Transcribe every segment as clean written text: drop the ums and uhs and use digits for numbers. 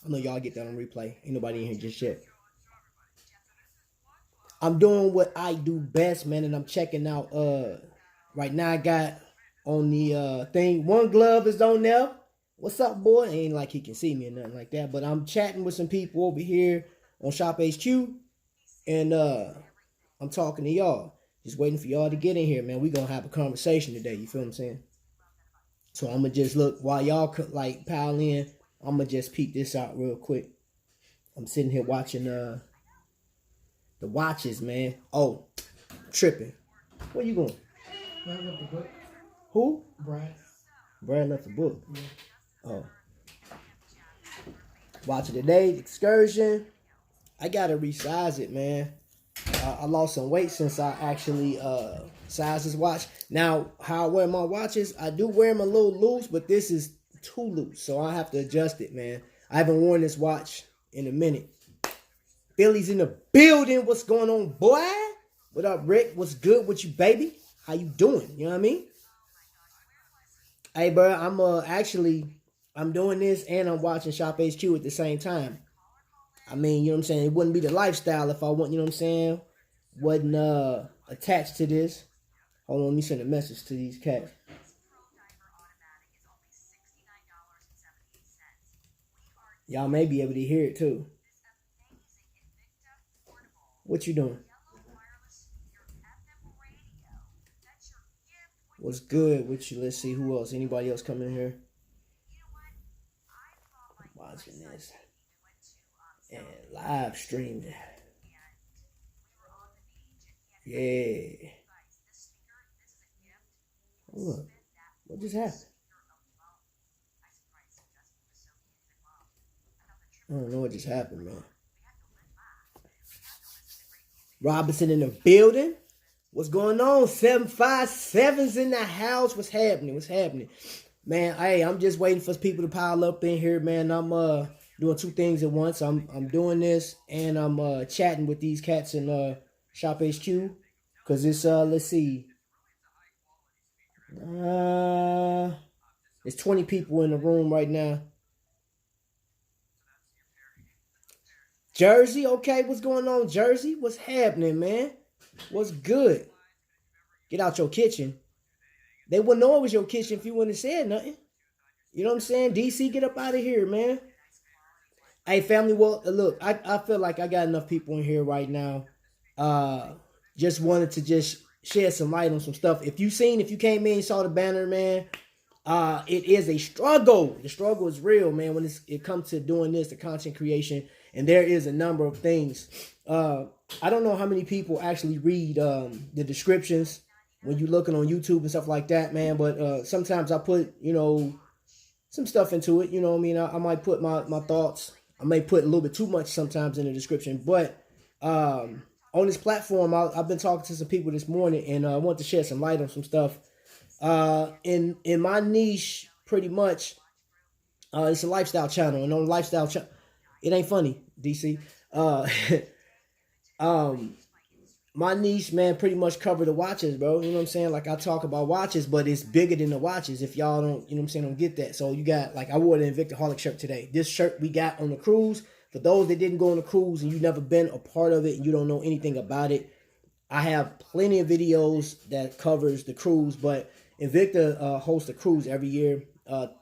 I know y'all get that on replay. Ain't nobody in here just yet. I'm doing what I do best, man, and I'm checking out. Right now I got on the thing. One glove is on there. What's up, boy? Ain't like he can see me or nothing like that, but I'm chatting with some people over here on Shop HQ, and I'm talking to y'all. Just waiting for y'all to get in here, man. We gonna have a conversation today. You feel what I'm saying? So I'm gonna just look while y'all like pile in. I'm gonna just peek this out real quick. I'm sitting here watching the watches, man. Oh, tripping. Where you going? Brad left the book. Who? Brad. Brad left the book. Yeah. Oh. Watching today, excursion. I gotta resize it, man. I lost some weight since I actually sized this watch. Now, how I wear my watches, I do wear them a little loose, but this is too loose, so I have to adjust it, man. I haven't worn this watch in a minute. Billy's in the building. What's going on, boy? What up, Rick? What's good with you, baby? How you doing? You know what I mean? Hey, bro, I'm doing this and I'm watching Shop HQ at the same time. I mean, you know what I'm saying? It wouldn't be the lifestyle if I wasn't, you know what I'm saying? Wasn't attached to this. Hold on, let me send a message to these cats. Y'all may be able to hear it too. What you doing? What's good with you? Let's see who else. Anybody else coming in here? Watching this. And live streamed. Yeah. Look. What just happened? I don't know what just happened, man. Robinson in the building. What's going on? 757's in the house. What's happening? What's happening? Man, hey, I'm just waiting for people to pile up in here, man. I'm doing two things at once. I'm doing this and I'm chatting with these cats in Shop HQ. Cause it's let's see. There's 20 people in the room right now. Jersey, okay, what's going on, Jersey? What's happening, man? What's good? Get out your kitchen. They wouldn't know it was your kitchen if you wouldn't have said nothing. You know what I'm saying? DC, get up out of here, man. Hey, family, well, look, I feel like I got enough people in here right now. Just wanted to just shed some light on some stuff. If you came in, saw the banner, man, it is a struggle. The struggle is real, man, when it comes to doing this, the content creation. And there is a number of things. I don't know how many people actually read the descriptions when you're looking on YouTube and stuff like that, man. But sometimes I put, some stuff into it. You know what I mean? I might put my thoughts. I may put a little bit too much sometimes in the description. But on this platform, I've been talking to some people this morning, and I want to shed some light on some stuff. In my niche, pretty much, it's a lifestyle channel. And on the lifestyle channel, it ain't funny, DC. My niche, man, pretty much cover the watches, bro. You know what I'm saying? Like, I talk about watches, but it's bigger than the watches if y'all don't, you know what I'm saying, don't get that. So you got, like, I wore the Invicta Holic shirt today. This shirt we got on the cruise. For those that didn't go on the cruise and you've never been a part of it and you don't know anything about it, I have plenty of videos that covers the cruise, but Invicta hosts a cruise every year.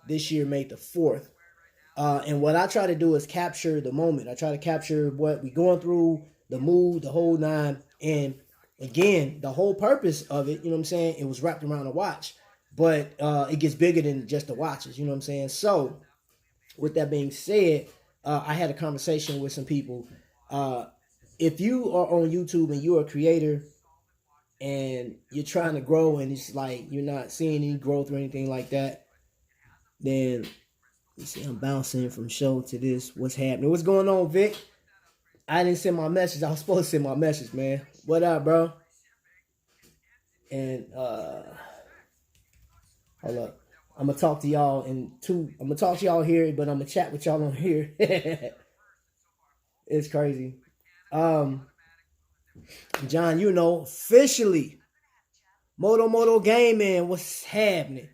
This year made the 4th. And what I try to do is capture the moment. I try to capture what we're going through, the mood, the whole nine. And again, the whole purpose of it, you know what I'm saying, it was wrapped around a watch. But it gets bigger than just the watches, you know what I'm saying? So, with that being said, I had a conversation with some people. If you are on YouTube and you're a creator and you're trying to grow and it's like you're not seeing any growth or anything like that, then you see I'm bouncing from show to this. What's happening? What's going on, Vic? I didn't send my message. I was supposed to send my message, man. What up, bro? And hold up. I'm gonna talk to y'all I'm gonna talk to y'all here, but I'm gonna chat with y'all on here. It's crazy. John, officially Moto Gaming. What's happening?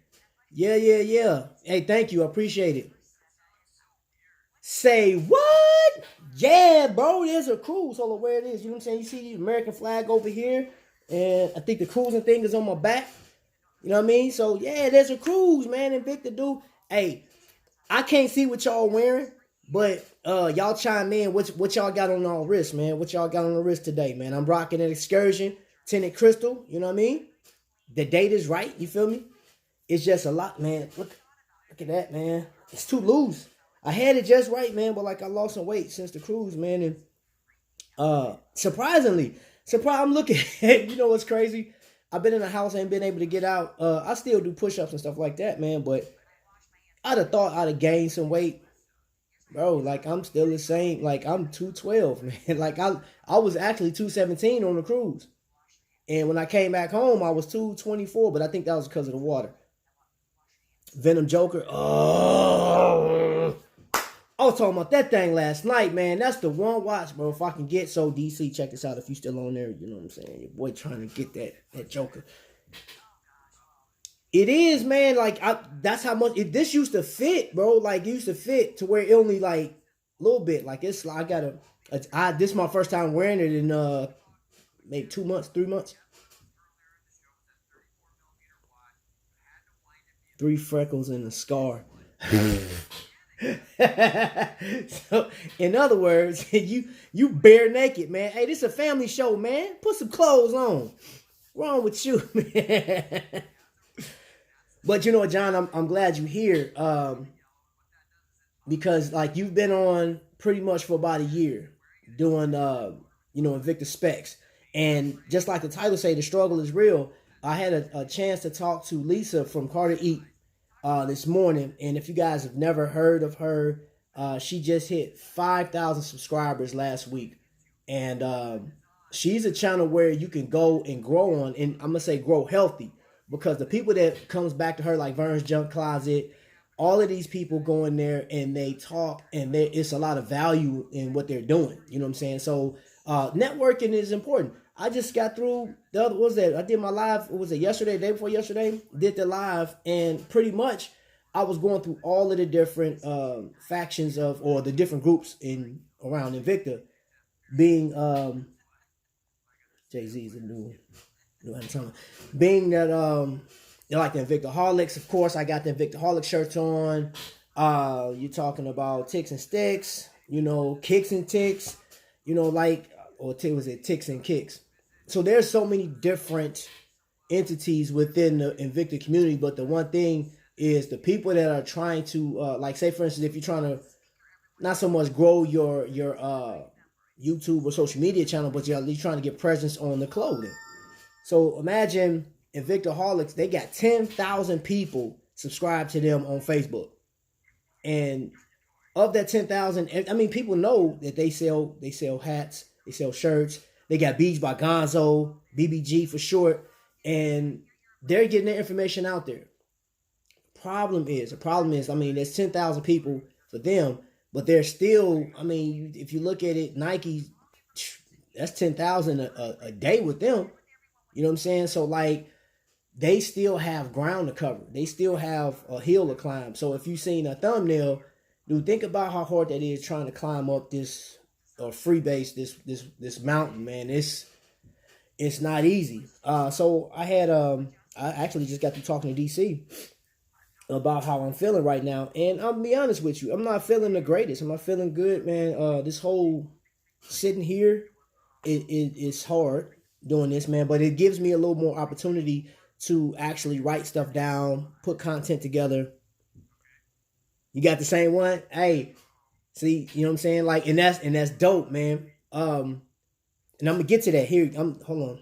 Yeah. Hey, thank you. I appreciate it. Say what? Yeah, bro, there's a cruise. Hold on, where it is. You know what I'm saying? You see the American flag over here, and I think the cruising thing is on my back. You know what I mean? So yeah, there's a cruise, man. Invicta, dude. Hey, I can't see what y'all wearing, but y'all chime in. What y'all got on our wrist, man? What y'all got on the wrist today, man? I'm rocking an Excursion tinted crystal. You know what I mean? The date is right. You feel me? It's just a lot, man. Look at that, man. It's too loose. I had it just right, man, but like I lost some weight since the cruise, man. And surprisingly, I'm looking at, you know what's crazy? I've been in the house, ain't been able to get out. I still do push-ups and stuff like that, man, but I'd have thought I'd have gained some weight. Bro, like I'm still the same. Like I'm 212, man. Like I was actually 217 on the cruise. And when I came back home, I was 224, but I think that was because of the water. Venom Joker. Oh, I was talking about that thing last night, man. That's the one watch, bro. If I can get so DC, check this out. If you still on there, you know what I'm saying. Your boy trying to get that Joker. It is, man. Like that's how much this used to fit, bro. Like it used to fit to where it only like a little bit. Like it's I gotta. This is my first time wearing it in maybe 2 months, 3 months. 3 freckles and a scar. So, in other words, you bare naked, man. Hey, this is a family show, man. Put some clothes on. What's wrong with you, man? But you know what, John? I'm glad you're here. Because like you've been on pretty much for about a year doing Invicta specs. And just like the title say, the struggle is real. I had a chance to talk to Lisa from Carter Eat this morning, and if you guys have never heard of her, she just hit 5,000 subscribers last week, and she's a channel where you can go and grow on, and I'm gonna say grow healthy, because the people that comes back to her, like Vern's Junk Closet, all of these people go in there and they talk, and it's a lot of value in what they're doing. You know what I'm saying? So networking is important. I just got through the other, what was that? I did my live, was it yesterday, day before yesterday? Did the live, and pretty much I was going through all of the different factions or the different groups around Invicta, being Jay-Z's a new Antonio. Being that like the Invictaholics, of course, I got the Invictaholic shirts on. You're talking about Ticks and Sticks, Kicks and Ticks, or was it Ticks and Kicks? So there's so many different entities within the Invicta community, but the one thing is the people that are trying to, like say for instance, if you're trying to not so much grow your YouTube or social media channel, but you're at least trying to get presence on the clothing. So imagine Invictaholics, they got 10,000 people subscribed to them on Facebook. And of that 10,000, I mean, people know that they sell hats, they sell shirts, they got Beads by Gonzo, BBG for short, and they're getting their information out there. The problem is, I mean, there's 10,000 people for them, but they're still, I mean, if you look at it, Nike, that's 10,000 a day with them. You know what I'm saying? So like, they still have ground to cover. They still have a hill to climb. So if you've seen a thumbnail, dude, think about how hard that is trying to climb up this freebase, this mountain, man. It's not easy. So I actually just got to talking to DC about how I'm feeling right now, and I'll be honest with you, I'm not feeling the greatest. I'm not feeling good, man. This whole sitting here, it's hard doing this, man, but it gives me a little more opportunity to actually write stuff down, put content together. You got the same one? Hey, see, you know what I'm saying? Like, and that's dope, man. And I'm gonna get to that here. Hold on.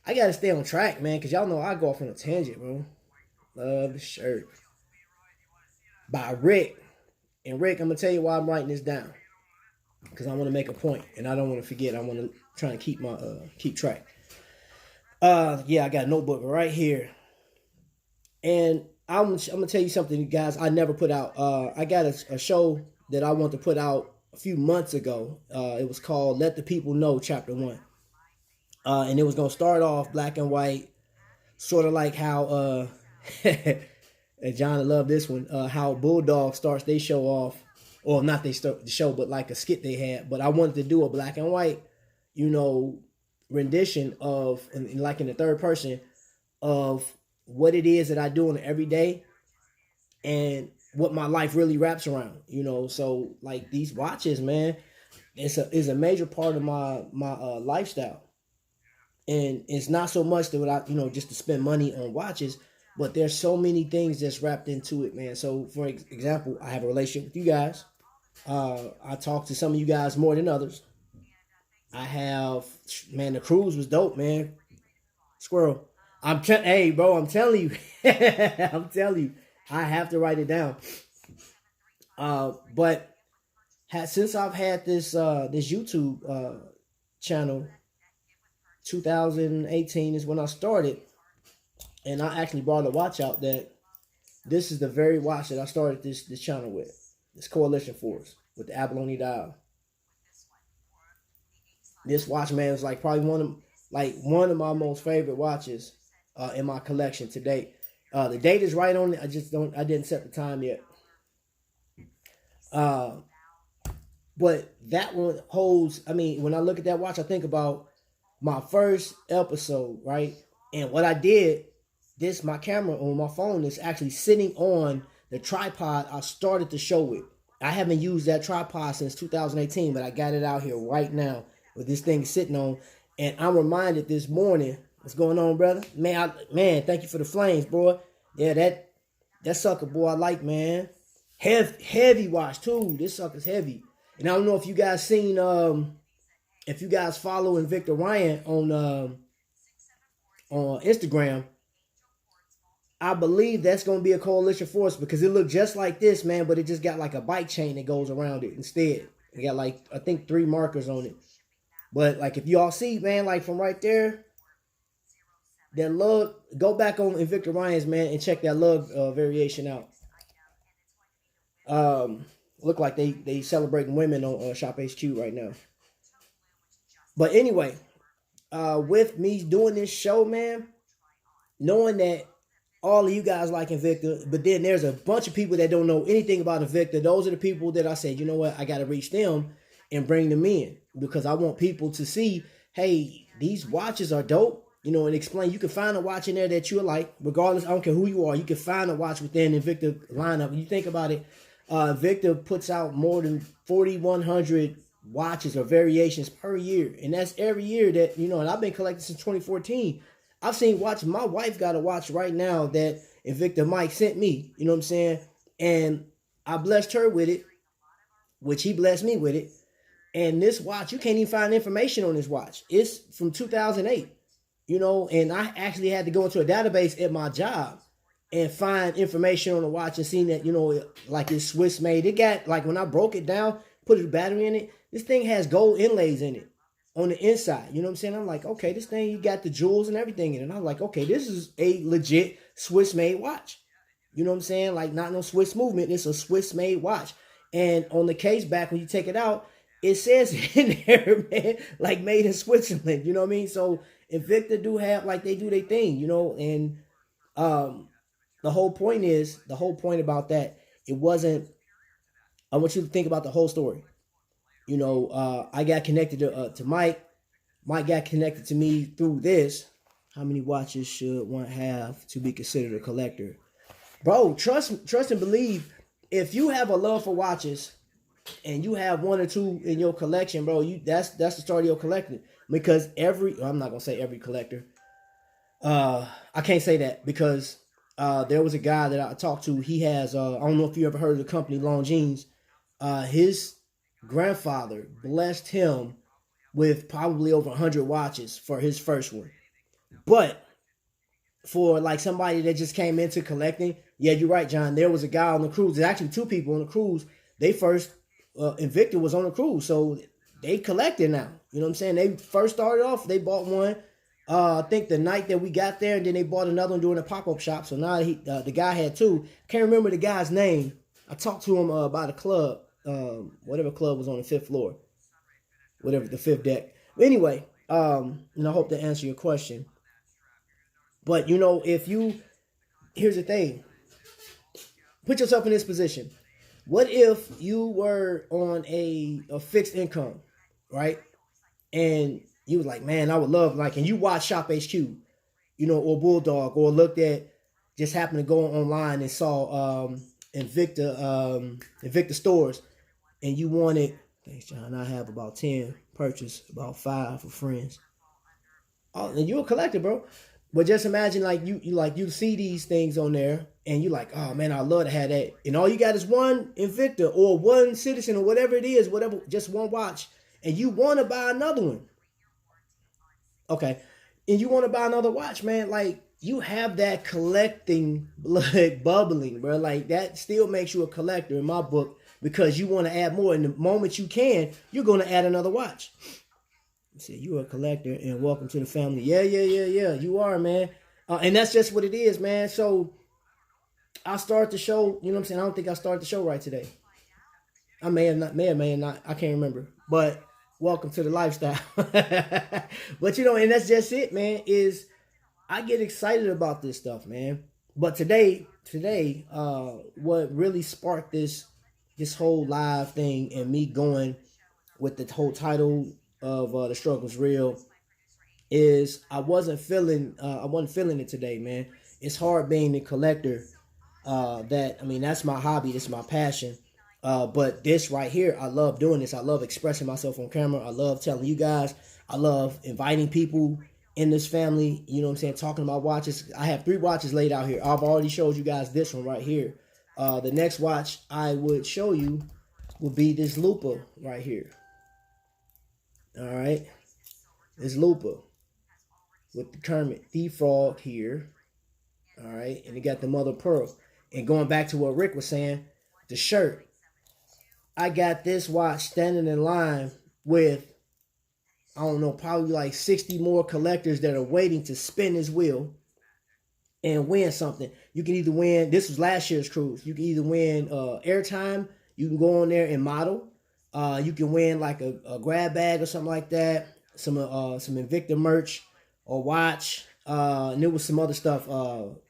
I gotta stay on track, man, because y'all know I go off on a tangent, bro. Love the shirt. By Rick. And Rick, I'm gonna tell you why I'm writing this down. Because I want to make a point, and I don't want to forget. I want to try and keep track. Yeah, I got a notebook right here. And I'm gonna tell you something, guys. I never put out. I got a show that I want to put out a few months ago. It was called "Let the People Know" Chapter 1, and it was gonna start off black and white, sort of like how and John, I love this one. How Bulldog starts they show off or not they start the show, but like a skit they had. But I wanted to do a black and white, you know, rendition of, and like in the third person, of what it is that I do in every day and what my life really wraps around, you know. So like these watches, man, it's a major part of my lifestyle. And it's not so much that I, you know, just to spend money on watches, but there's so many things that's wrapped into it, man. So for example, I have a relationship with you guys. I talk to some of you guys more than others. I have, man, the cruise was dope, man. Squirrel. Hey, bro, I'm telling you. I'm telling you. I have to write it down. But since I've had this YouTube channel, 2018 is when I started, and I actually brought a watch out that this is the very watch that I started this channel with. This Coalition Force with the abalone dial. This watch, man, is like probably one of my most favorite watches in my collection to date. The date is right on it. I didn't set the time yet. But that one holds, I mean, when I look at that watch, I think about my first episode, right? And what I did, my camera on my phone is actually sitting on the tripod I started the show with. I haven't used that tripod since 2018, but I got it out here right now with this thing sitting on. And I'm reminded this morning, what's going on, brother? Man, thank you for the flames, boy. Yeah, that sucker, boy, I like, man. Heavy watch, too. This sucker's heavy. And I don't know if you guys seen, if you guys follow Invicta Ryan on Instagram, I believe that's going to be a Coalition Force because it looked just like this, man, but it just got like a bike chain that goes around it instead. It got like, I think 3 markers on it. But like if y'all see, man, like from right there, that lug, go back on Invicta Ryan's, man, and check that lug variation out. Look like they celebrating women on Shop HQ right now. But anyway, with me doing this show, man, knowing that all of you guys like Invicta, but then there's a bunch of people that don't know anything about Invicta. Those are the people that I said, you know what, I got to reach them and bring them in because I want people to see, hey, these watches are dope, you know, and explain. You can find a watch in there that you like, regardless. I don't care who you are. You can find a watch within Invicta lineup. When you think about it, Invicta puts out more than 4,100 watches or variations per year, and that's every year that, you know, and I've been collecting since 2014. I've seen watches. My wife got a watch right now that Invicta Mike sent me, you know what I'm saying, and I blessed her with it, which he blessed me with it. And this watch, you can't even find information on this watch. It's from 2008, you know, and I actually had to go into a database at my job and find information on the watch and seeing that, you know, like it's Swiss made. It got, like when I broke it down, put a battery in it, this thing has gold inlays in it on the inside. You know what I'm saying? I'm like, okay, this thing, you got the jewels and everything in it. And I'm like, okay, this is a legit Swiss made watch. You know what I'm saying? Like not no Swiss movement. It's a Swiss made watch. And on the case back, when you take it out, it says in there, man, like made in Switzerland. You know what I mean? So Invicta do have, like, they do their thing, you know, and the whole point about that, it wasn't, I want you to think about the whole story. You know, I got connected to Mike. Mike got connected to me through this. How many watches should one have to be considered a collector? Bro, trust and believe. If you have a love for watches and you have 1 or 2 in your collection, bro, that's the start of your collecting. Because I'm not gonna say every collector. I can't say that because there was a guy that I talked to. He has I don't know if you ever heard of the company Longines. His grandfather blessed him with probably over 100 watches for his first one. But for like somebody that just came into collecting, yeah, you're right, John. There was a guy on the cruise. There's actually 2 people on the cruise. They first Invicta was on the cruise, so they collected now. You know what I'm saying? They first started off, they bought one. I think the night that we got there, and then they bought another one doing a pop-up shop. So now the guy had 2. Can't remember the guy's name. I talked to him about a club, whatever club was on the 5th floor, whatever, the 5th deck. But anyway, and I hope to answer your question. But you know, here's the thing. Put yourself in this position. What if you were on a fixed income, right? And you was like, man, I would love like, and you watch Shop HQ, or Bulldog, or looked at, just happened to go online and saw Invicta stores, and you wanted, thanks John, I have about 10 purchased, about 5 for friends. Oh, and you're a collector, bro. But just imagine like you see these things on there and you like, oh man, I love to have that. And all you got is one Invicta or one Citizen or whatever it is, whatever, just one watch, and you want to buy another one. Okay. And you want to buy another watch, man. Like, you have that collecting blood bubbling, bro. Like, that still makes you a collector in my book, because you want to add more. And the moment you can, you're going to add another watch. You say, you're a collector and welcome to the family. Yeah. You are, man. And that's just what it is, man. So I start the show, you know what I'm saying? I don't think I started the show right today. I may or may not. I can't remember. But welcome to the lifestyle. But and that's just it, man, is I get excited about this stuff, man. But today, what really sparked this whole live thing and me going with the whole title of The Struggle's Real is I wasn't feeling it today, man. It's hard being a collector. That's my hobby, that's my passion. But this right here, I love doing this. I love expressing myself on camera. I love telling you guys. I love inviting people in this family, you know what I'm saying, talking about watches. I have 3 watches laid out here. I've already showed you guys this one right here. The next watch I would show you would be this Lupa right here. All right. This Lupa with the Kermit the Frog here. All right. And it got the mother pearl. And going back to what Rick was saying, the shirt. I got this watch standing in line with, I don't know, probably like 60 more collectors that are waiting to spin his wheel and win something. You can either win, this was last year's cruise, you can either win airtime, you can go on there and model. You can win like a grab bag or something like that, some Invicta merch or watch, and there was some other stuff,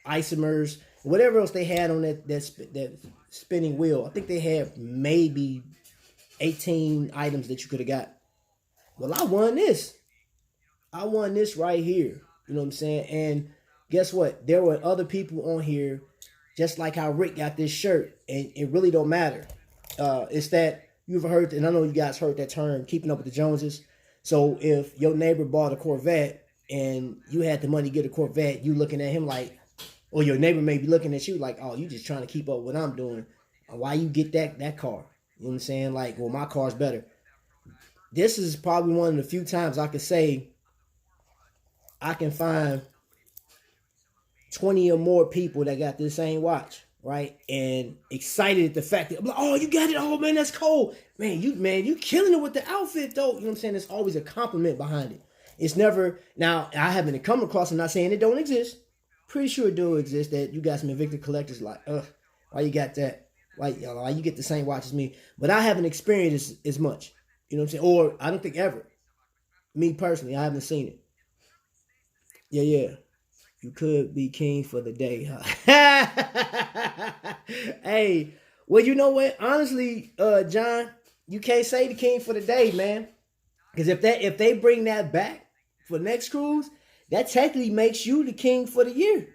isomers, whatever else they had on that spinning wheel. I think they had maybe 18 items that you could have got. Well, I won this. I won this right here. You know what I'm saying? And guess what? There were other people on here, just like how Rick got this shirt. And it really don't matter. It's that you've heard, and I know you guys heard that term, keeping up with the Joneses. So if your neighbor bought a Corvette and you had the money to get a Corvette, you looking at him like, or your neighbor may be looking at you like, oh, you just trying to keep up with what I'm doing. Why you get that car? You know what I'm saying? Like, well, my car's better. This is probably one of the few times I could say I can find 20 or more people that got this same watch, right? And excited at the fact that, oh, you got it. Oh, man, that's cold. Man, you killing it with the outfit, though. You know what I'm saying? There's always a compliment behind it. It's never, now, I haven't come across, I'm not saying it don't exist. Pretty sure it do exist, that you got some Invicta collectors like, why you got that? Why you get the same watch as me? But I haven't experienced as much. You know what I'm saying? Or I don't think ever. Me personally, I haven't seen it. Yeah. You could be king for the day, huh? Hey, well, you know what? Honestly, John, you can't say the king for the day, man. Because if they bring that back for next cruise, that technically makes you the king for the year.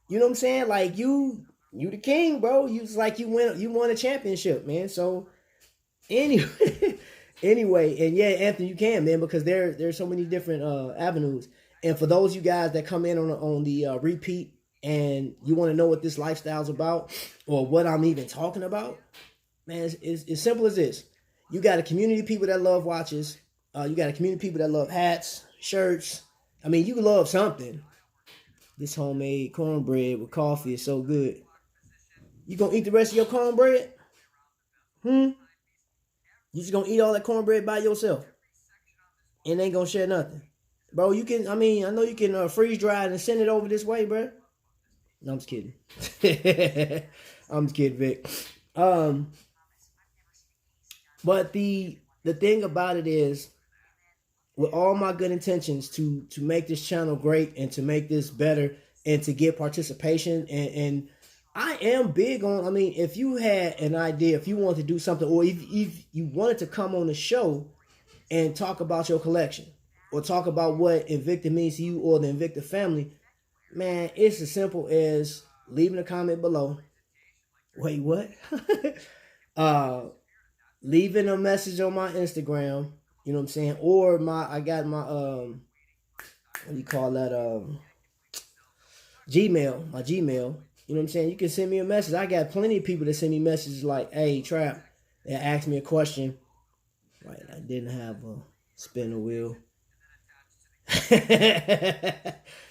You know what I'm saying? Like you the king, bro. It's like you won a championship, man. So anyway, and yeah, Anthony, you can, man, because there's so many different avenues. And for those of you guys that come in on the repeat and you want to know what this lifestyle's about or what I'm even talking about, man, it's as simple as this. You got a community of people that love watches. You got a community of people that love hats, shirts. I mean, you love something. This homemade cornbread with coffee is so good. You gonna eat the rest of your cornbread? You just gonna eat all that cornbread by yourself and ain't gonna share nothing? Bro, you can, I know you can freeze dry it and send it over this way, bro. No, I'm just kidding. I'm just kidding, Vic. But the thing about it is, with all my good intentions to make this channel great and to make this better and to get participation and I am big on, I mean, if you had an idea, if you wanted to do something, or if you wanted to come on the show and talk about your collection, or talk about what Invicta means to you or the Invicta family, man, it's as simple as leaving a comment below. Wait, what? uh, Leaving a message on my Instagram, you know what I'm saying? Or I got my, what do you call that? Gmail, my Gmail. You know what I'm saying? You can send me a message. I got plenty of people that send me messages like, hey, Trap, that asked me a question. Right, I didn't have a spinner wheel.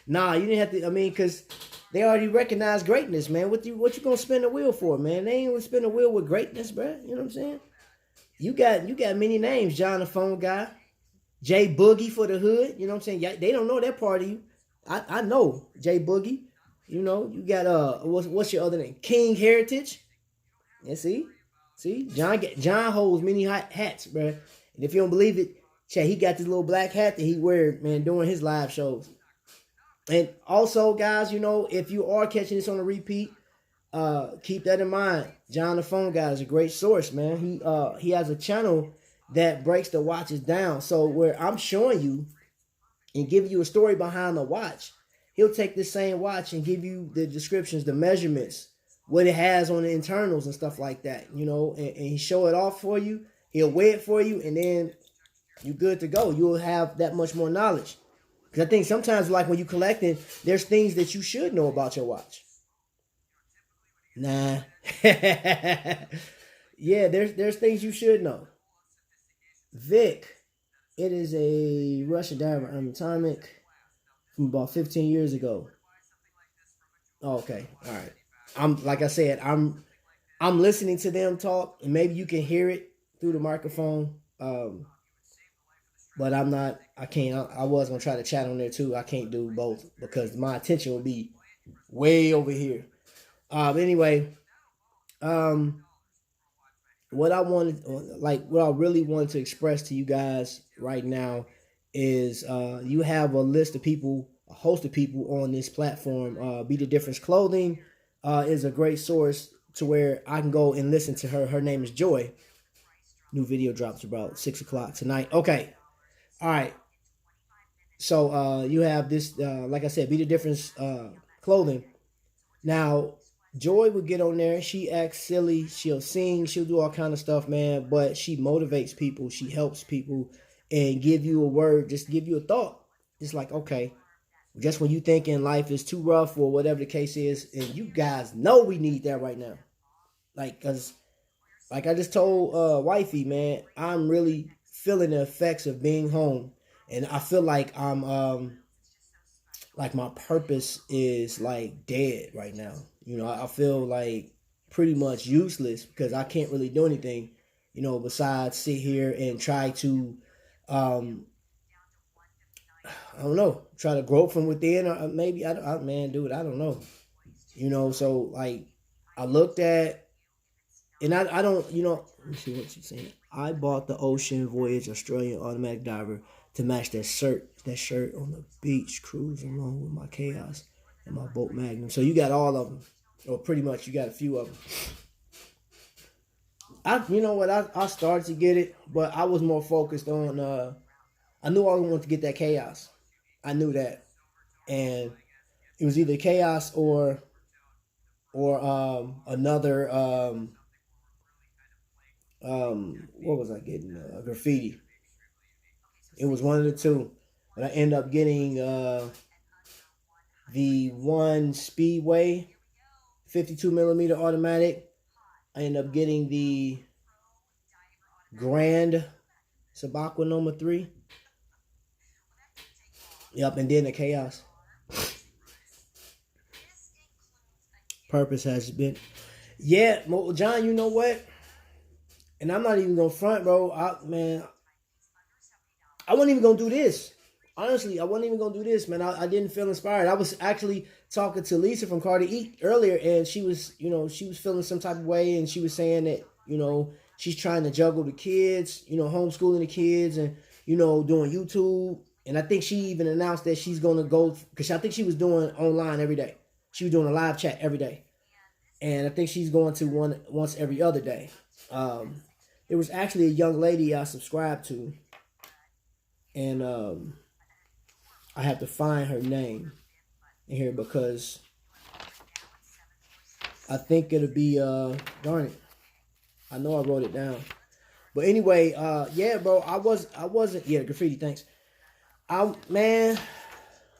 Nah, you didn't have to, I mean, because they already recognize greatness, man. What you gonna spin the wheel for, man? They ain't gonna spin the wheel with greatness, bro. You know what I'm saying? You got many names. John the Phone Guy, Jay Boogie for the hood. You know what I'm saying? Yeah, they don't know that part of you. I know Jay Boogie. You know, you got what's your other name? King Heritage. Yeah, see, John holds many hats, bro. And if you don't believe it, check. He got this little black hat that he wears, man, during his live shows. And also, guys, you know, if you are catching this on a repeat, keep that in mind. John the Phone Guy is a great source, man. He has a channel that breaks the watches down. So where I'm showing you and giving you a story behind the watch, he'll take the same watch and give you the descriptions, the measurements, what it has on the internals and stuff like that, you know, and he show it off for you. He'll weigh it for you, and then you're good to go. You'll have that much more knowledge. Because I think sometimes, like when you're collecting, there's things that you should know about your watch. Nah. Yeah, there's things you should know. Vic, it is a Russian diver atomic from about 15 years ago. Oh, okay, all right. Like I said, I'm listening to them talk, and maybe you can hear it through the microphone. But I'm not. I can't. I was gonna try to chat on there too. I can't do both because my attention will be way over here. Anyway, what I wanted, what I really wanted to express to you guys right now is, you have a list of people, a host of people on this platform. Be the Difference Clothing is a great source to where I can go and listen to her. Her name is Joy. New video drops about 6 o'clock tonight. Okay. All right. So you have this, like I said, Be the Difference Clothing. Now, Joy would get on there. She acts silly. She'll sing. She'll do all kind of stuff, man. But she motivates people. She helps people and give you a word. Just give you a thought. It's like, okay, just when you thinking life is too rough or whatever the case is, and you guys know we need that right now. Like, because, like I just told wifey, man, I'm really feeling the effects of being home. And I feel like like my purpose is like dead right now. You know, I feel like pretty much useless because I can't really do anything, you know, besides sit here and try to, I don't know, try to grow from within, or maybe, man, dude, I don't know. You know, so like I looked at, and I don't, you know, let me see what she's saying. I bought the Ocean Voyage Australian Automatic Diver to match that shirt on the beach, cruising along with my Chaos and my Boat Magnum. So you got all of them, or pretty much you got a few of them. You know what? I started to get it, but I was more focused on. I knew I wanted to get that Chaos. I knew that, and it was either Chaos or another what was I getting? Graffiti. It was one of the two, but I ended up getting the one Speedway 52 millimeter automatic. I ended up getting the Grand Sabacua number 3. Yep, and then the Chaos. Purpose has been, yeah, John. You know what? And I'm not even gonna front, bro. I wasn't even gonna do this. Honestly, I wasn't even gonna do this, man. I didn't feel inspired. I was actually talking to Lisa from Carter Eat earlier, and she was feeling some type of way, and she was saying that, you know, she's trying to juggle the kids, you know, homeschooling the kids, and, you know, doing YouTube. And I think she even announced that she's gonna go, because I think she was doing online every day. She was doing a live chat every day. and I think she's going to one once every other day. There was actually a young lady I subscribed to, and I have to find her name in here because I think it'll be darn it. I know I wrote it down. But anyway, yeah, bro, I wasn't graffiti, thanks. Man,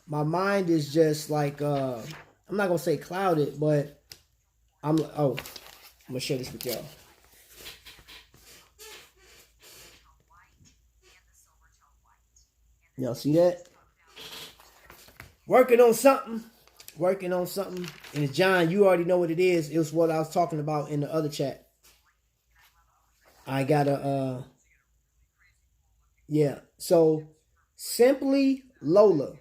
my mind is just like I'm not gonna say clouded, but I'm gonna share this with y'all. Y'all see that? Working on something. And John, you already know what it is. It was what I was talking about in the other chat. I gotta yeah. So Simply Lola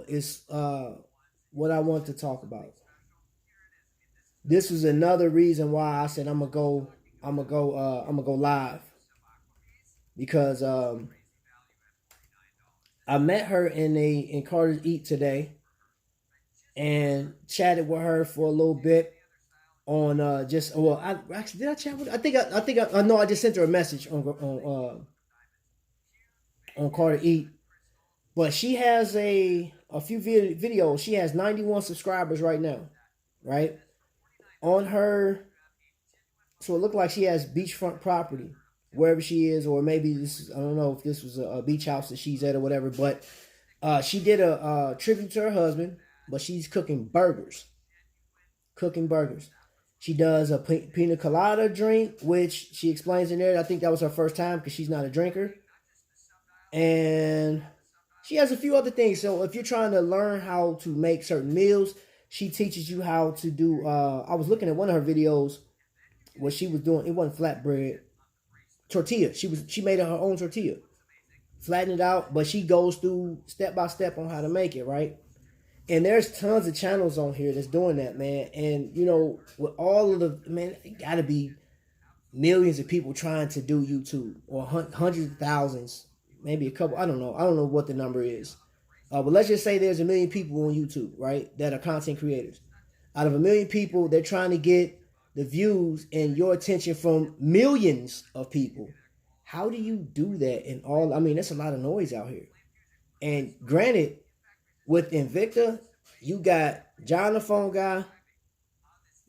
is what I want to talk about. This is another reason why I said I'm gonna go live, because I met her in Carter's Eat today and chatted with her for a little bit on I actually did I chat with her? I know I just sent her a message on Carter Eat, but she has a few videos. She has 91 subscribers right now, right? On her, so it looked like she has beachfront property wherever she is, or maybe I don't know if this was a beach house that she's at or whatever, but she did a tribute to her husband, but she's cooking burgers. She does a pina colada drink, which she explains in there. I think that was her first time because she's not a drinker. And she has a few other things. So if you're trying to learn how to make certain meals, she teaches you how to do, I was looking at one of her videos, what she was doing. It wasn't flatbread, tortilla. She made her own tortilla, flatten it out, but she goes through step by step on how to make it, right? And there's tons of channels on here that's doing that, man. And you know, with all of the, man, it gotta be millions of people trying to do YouTube, or hundreds of thousands, maybe a couple. I don't know what the number is, but let's just say there's 1 million people on YouTube, right, that are content creators. Out of 1 million people, they're trying to get the views and your attention from millions of people. How do you do that? And that's a lot of noise out here. And granted, with Invicta, you got John the Phone Guy.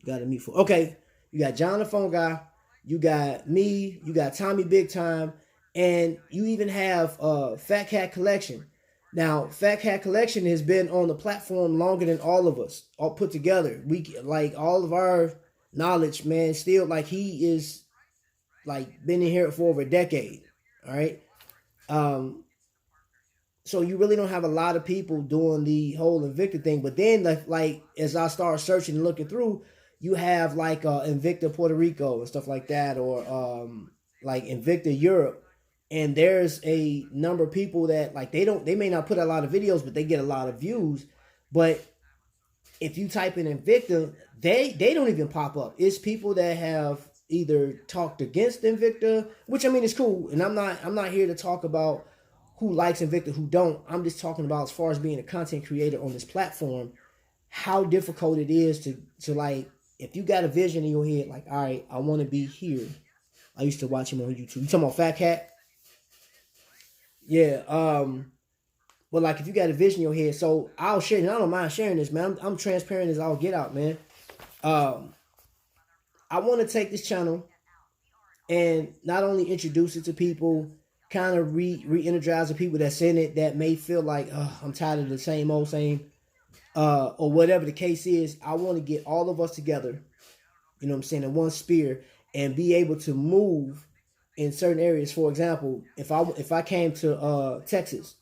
You got a me for okay. You got John the Phone Guy. You got me. You got Tommy Big Time, and you even have Fat Cat Collection. Now, Fat Cat Collection has been on the platform longer than all of us, all put together. We like all of our knowledge, man. Still, like he is, like been in here for over a decade. All right. So you really don't have a lot of people doing the whole Invicta thing. But then, like as I start searching and looking through, you have like Invicta Puerto Rico and stuff like that, or like Invicta Europe. And there's a number of people that like they may not put a lot of videos, but they get a lot of views. But if you type in Invicta, they don't even pop up. It's people that have either talked against Invicta, which I mean is cool. And I'm not here to talk about who likes Invicta, who don't. I'm just talking about as far as being a content creator on this platform, how difficult it is to like, if you got a vision in your head, like, all right, I want to be here. I used to watch him on YouTube. You talking about Fat Cat? Yeah. But like, if you got a vision in your head, so I'll share, and I don't mind sharing this, man. I'm transparent as I'll get out, man. I want to take this channel and not only introduce it to people, kind of re-energize the people that's in it that may feel like, I'm tired of the same old same, or whatever the case is. I want to get all of us together, you know what I'm saying, in one spear, and be able to move in certain areas. For example, if I came to Texas,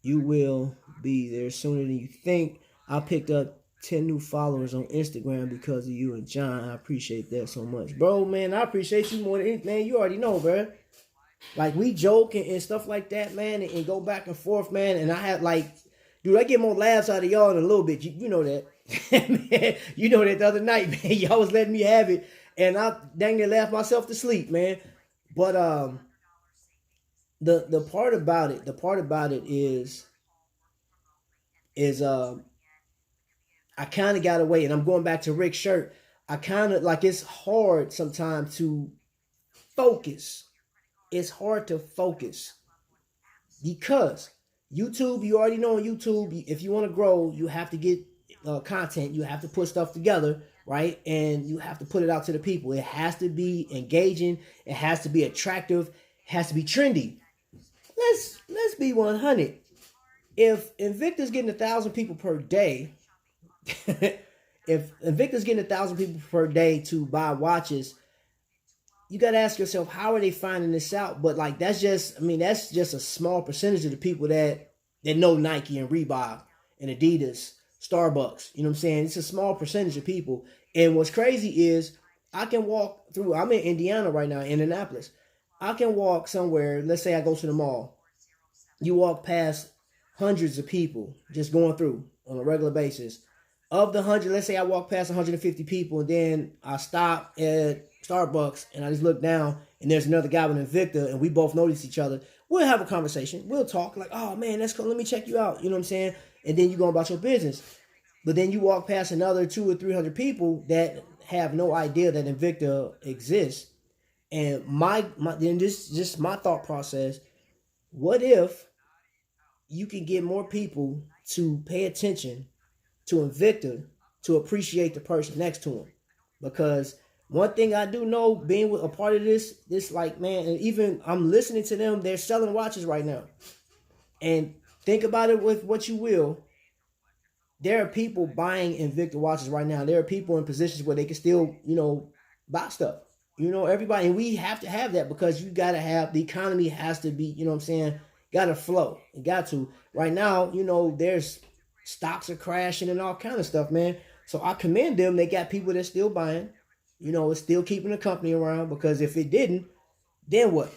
you will be there sooner than you think. I picked up 10 new followers on Instagram because of you and John. I appreciate that so much, bro. Man, I appreciate you more than anything. Man, you already know, bro. Like, we joke and stuff like that, man, and go back and forth, man. And I had, like, dude, I get more laughs out of y'all in a little bit. You know that. Man, you know that the other night, man, y'all was letting me have it. And I dang near laughed myself to sleep, man. But the part about it is I I kind of got away, and I'm going back to Rick's shirt. I kind of like it's hard sometimes to focus. It's hard to focus because YouTube, you already know on YouTube, if you want to grow, you have to get content. You have to put stuff together, right? And you have to put it out to the people. It has to be engaging. It has to be attractive. It has to be trendy. Let's be 100. If Invicta's getting 1,000 people per day, if Invicta's getting 1,000 people per day to buy watches, you got to ask yourself, how are they finding this out? But like, that's just a small percentage of the people that know Nike and Reebok and Adidas, Starbucks. You know what I'm saying? It's a small percentage of people. And what's crazy is I can walk through, I'm in Indiana right now, Indianapolis. I can walk somewhere, let's say I go to the mall. You walk past hundreds of people just going through on a regular basis. Of the 100, let's say I walk past 150 people, and then I stop at Starbucks and I just look down and there's another guy with Invicta and we both notice each other. We'll have a conversation. We'll talk like, oh man, that's cool. Let me check you out. You know what I'm saying? And then you go about your business. But then you walk past another 200 or 300 people that have no idea that Invicta exists. And then this just my thought process. What if you can get more people to pay attention to Invicta to appreciate the person next to him? Because one thing I do know, being with a part of this like, man, and even I'm listening to them, they're selling watches right now. And think about it with what you will. There are people buying Invicta watches right now. There are people in positions where they can still, buy stuff. Everybody, and we have to have that because you got to have, the economy has to be, you know what I'm saying, got to flow. It got to. Right now, there's stocks are crashing and all kind of stuff, man. So I commend them. They got people that's still buying. It's still keeping the company around, because if it didn't, then what?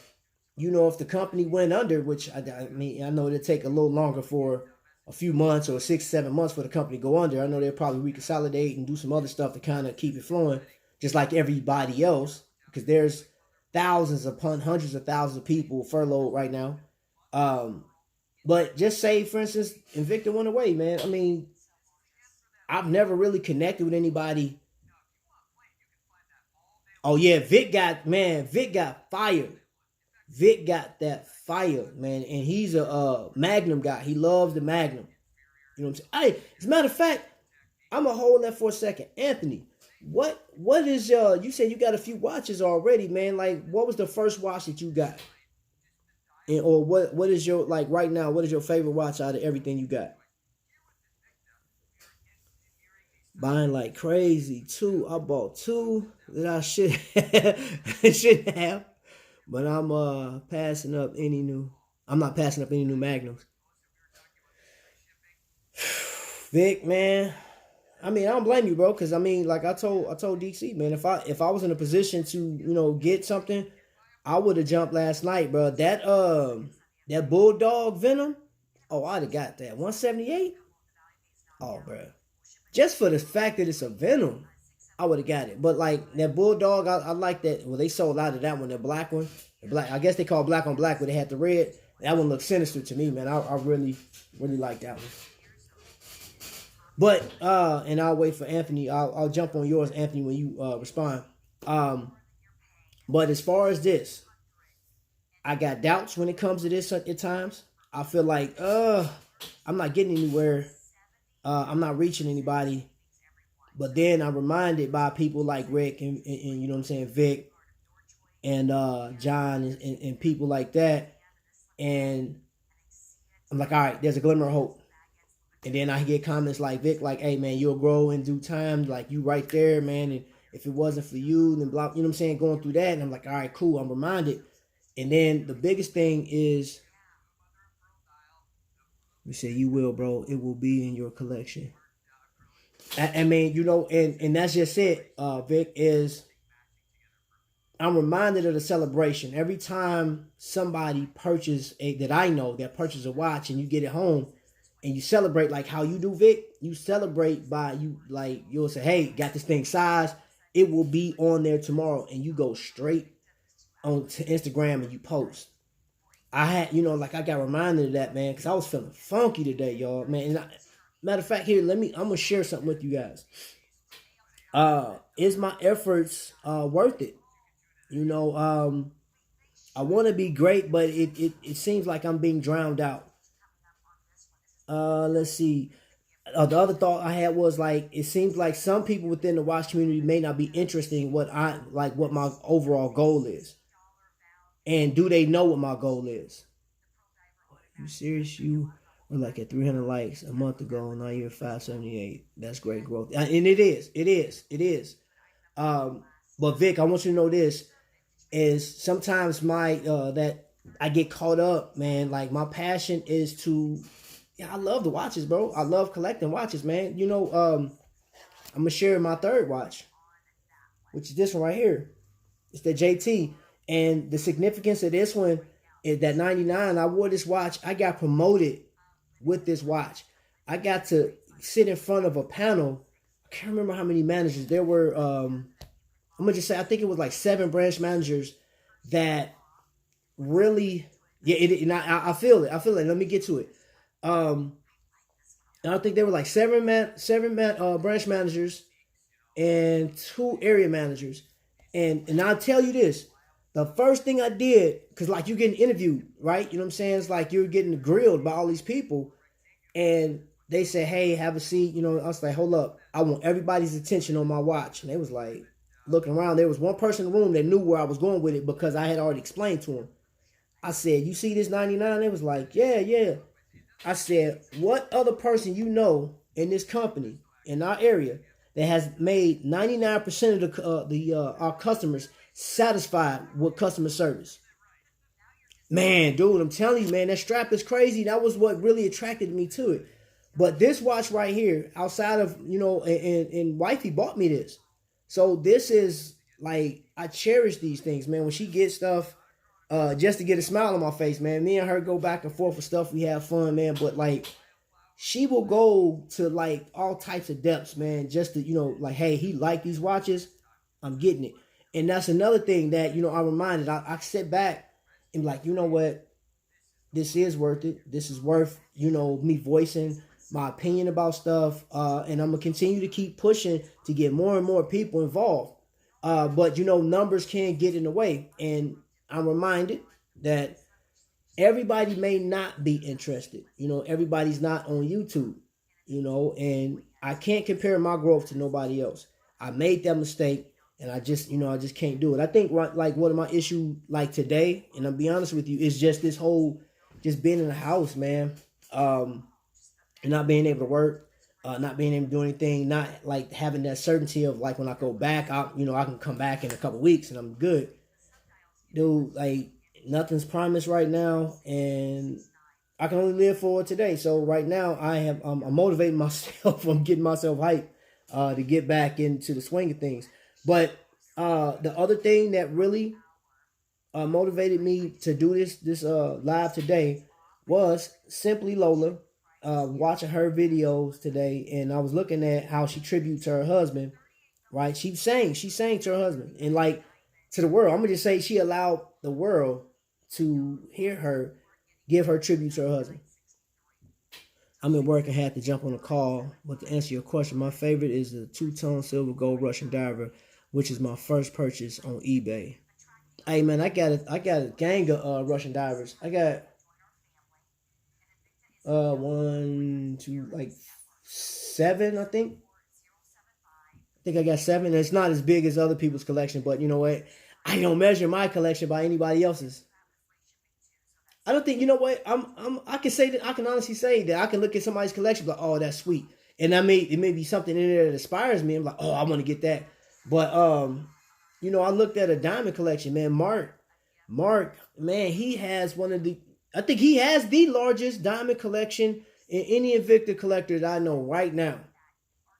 If the company went under, which I know it'd take a little longer for a few months or 6-7 months for the company to go under. I know they'll probably reconsolidate and do some other stuff to kind of keep it flowing, just like everybody else, because there's thousands upon hundreds of thousands of people furloughed right now. But just say, for instance, Invicta went away, man. I've never really connected with anybody. Oh yeah, Vic got fired. Vic got that fire, man. And he's a Magnum guy. He loves the Magnum. You know what I'm saying? Hey, as a matter of fact, I'm going to hold that for a second. Anthony, what is you said you got a few watches already, man. Like, what was the first watch that you got? Or what is your, like right now, what is your favorite watch out of everything you got? Buying like crazy too. I bought two that I shouldn't have. But I'm not passing up any new Magnums. Vic, man. I don't blame you, bro, because like I told DC, man, if I was in a position to, get something, I would have jumped last night, bro. That Bulldog Venom, oh, I'd have got that. 178? Oh, bro. Just for the fact that it's a Venom, I would have got it. But like that Bulldog, I like that. Well, they sold out of that one, the black one. I guess they call black on black, but they had the red. That one looked sinister to me, man. I really, really like that one. But and I'll wait for Anthony. I'll jump on yours, Anthony, when you respond. But as far as this, I got doubts when it comes to this at times. I feel like I'm not getting anywhere. I'm not reaching anybody. But then I'm reminded by people like Rick and you know what I'm saying, Vic and John and people like that. And I'm like, all right, there's a glimmer of hope. And then I get comments like Vic, like, hey man, you'll grow in due time. Like, you right there, man. And if it wasn't for you, then blah, you know what I'm saying, going through that. And I'm like, all right, cool, I'm reminded. And then the biggest thing is, we say, you will, bro. It will be in your collection. And that's just it, Vic, is I'm reminded of the celebration. Every time somebody purchases a watch and you get it home and you celebrate like how you do, Vic, you celebrate by you'll say, hey, got this thing sized. It will be on there tomorrow. And you go straight on to Instagram and you post. I had, I got reminded of that, man, because I was feeling funky today, y'all, man. And Matter of fact, here, I'm gonna share something with you guys. Is my efforts worth it? You know, I want to be great, but it seems like I'm being drowned out. Let's see. The other thought I had was like, it seems like some people within the watch community may not be interested in what my overall goal is, and do they know what my goal is? You serious? You were like at 300 likes a month ago, now you're 578. That's great growth, and it is. Um, but Vic, I want you to know this is sometimes my that I get caught up, man. Like my passion is to, yeah, I love the watches, bro. I love collecting watches, man. I'm gonna share my third watch, which is this one right here. It's the JT, and the significance of this one is that 99. I wore this watch. I got promoted with this watch. I got to sit in front of a panel. I can't remember how many managers there were. I'm gonna just say I think it was like 7 branch managers that really, yeah. And I feel it. I feel it. Let me get to it. I think there were like seven branch managers and 2 area managers. And I'll tell you this, the first thing I did, because like you're getting interviewed, right? You know what I'm saying? It's like you're getting grilled by all these people. And they said, hey, have a seat. I was like, hold up. I want everybody's attention on my watch. And they was like looking around. There was one person in the room that knew where I was going with it because I had already explained to him. I said, you see this 99? They was like, yeah. I said, what other person you know in this company, in our area, that has made 99% of our customers satisfied with customer service? Man, dude, I'm telling you, man, that strap is crazy. That was what really attracted me to it. But this watch right here, outside of, and wifey bought me this. So this is like, I cherish these things, man. When she gets stuff, just to get a smile on my face, man. Me and her go back and forth with stuff. We have fun, man. But like, she will go to like all types of depths, man, just to, like, hey, he liked these watches. I'm getting it. And that's another thing that, I reminded. I sit back and be like, you know what? This is worth it. This is worth, me voicing my opinion about stuff. And I'm going to continue to keep pushing to get more and more people involved. But, numbers can get in the way. And I'm reminded that everybody may not be interested. Everybody's not on YouTube, and I can't compare my growth to nobody else. I made that mistake, and I just can't do it. I think like one of my issues like today, and I'll be honest with you, is just this whole, just being in the house, man, and not being able to work, not being able to do anything, not like having that certainty of like when I go back, I can come back in a couple weeks and I'm good. Dude, like, nothing's promised right now, and I can only live for today. So right now, I'm motivating myself. I'm getting myself hyped to get back into the swing of things. But the other thing that really motivated me to do this live today was simply Lola. Watching her videos today, and I was looking at how she tributes to her husband. Right, she sang to her husband, and like, to the world. I'm gonna just say she allowed the world to hear her give her tribute to her husband. I'm at work and had to jump on a call, but to answer your question, my favorite is the 2-tone silver gold Russian diver, which is my first purchase on eBay. Hey man, I got a gang of Russian divers. I got 1, 2, like 7, I think. I think I got 7. It's not as big as other people's collection, but you know what? I don't measure my collection by anybody else's. I don't think, you know what? I can say that, I can honestly say that I can look at somebody's collection like, oh, that's sweet. And it may be something in there that inspires me. I'm like, oh, I want to get that. But I looked at a diamond collection, man. Mark, man, he has I think he has the largest diamond collection in any Invicta collector that I know right now.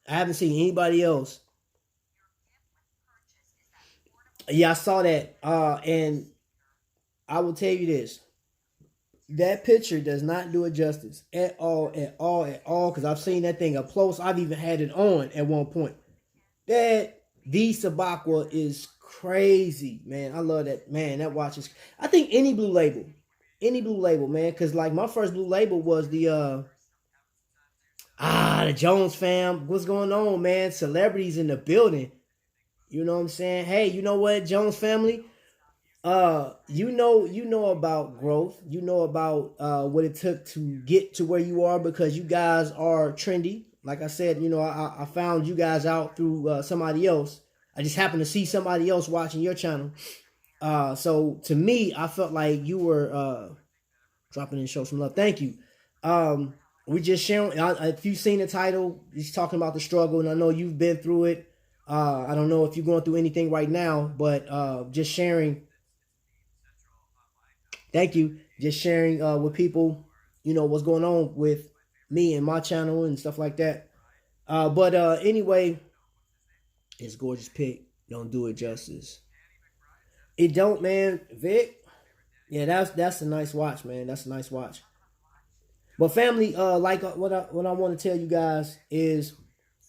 I haven't seen anybody else. Yeah, I saw that. And I will tell you this. That picture does not do it justice at all. Because I've seen that thing up close. I've even had it on at one point. That the Sabakwa is crazy, man. I love that. Man, that watch is... I think any blue label, man. Because like my first blue label was the The Jones fam, what's going on, man? Celebrities in the building. You know what I'm saying? Hey, you know what, Jones family? You know about growth. You know about what it took to get to where you are because you guys are trendy. Like I said, I found you guys out through somebody else. I just happened to see somebody else watching your channel. So to me, I felt like you were dropping in, show some love. Thank you. We just sharing. If you've seen the title, he's talking about the struggle, and I know you've been through it. I don't know if you're going through anything right now, but just sharing. Thank you. Just sharing with people, what's going on with me and my channel and stuff like that. But anyway, it's gorgeous pick. Don't do it justice. It don't, man. Vic. Yeah, that's a nice watch, man. That's a nice watch. But family, what I want to tell you guys is,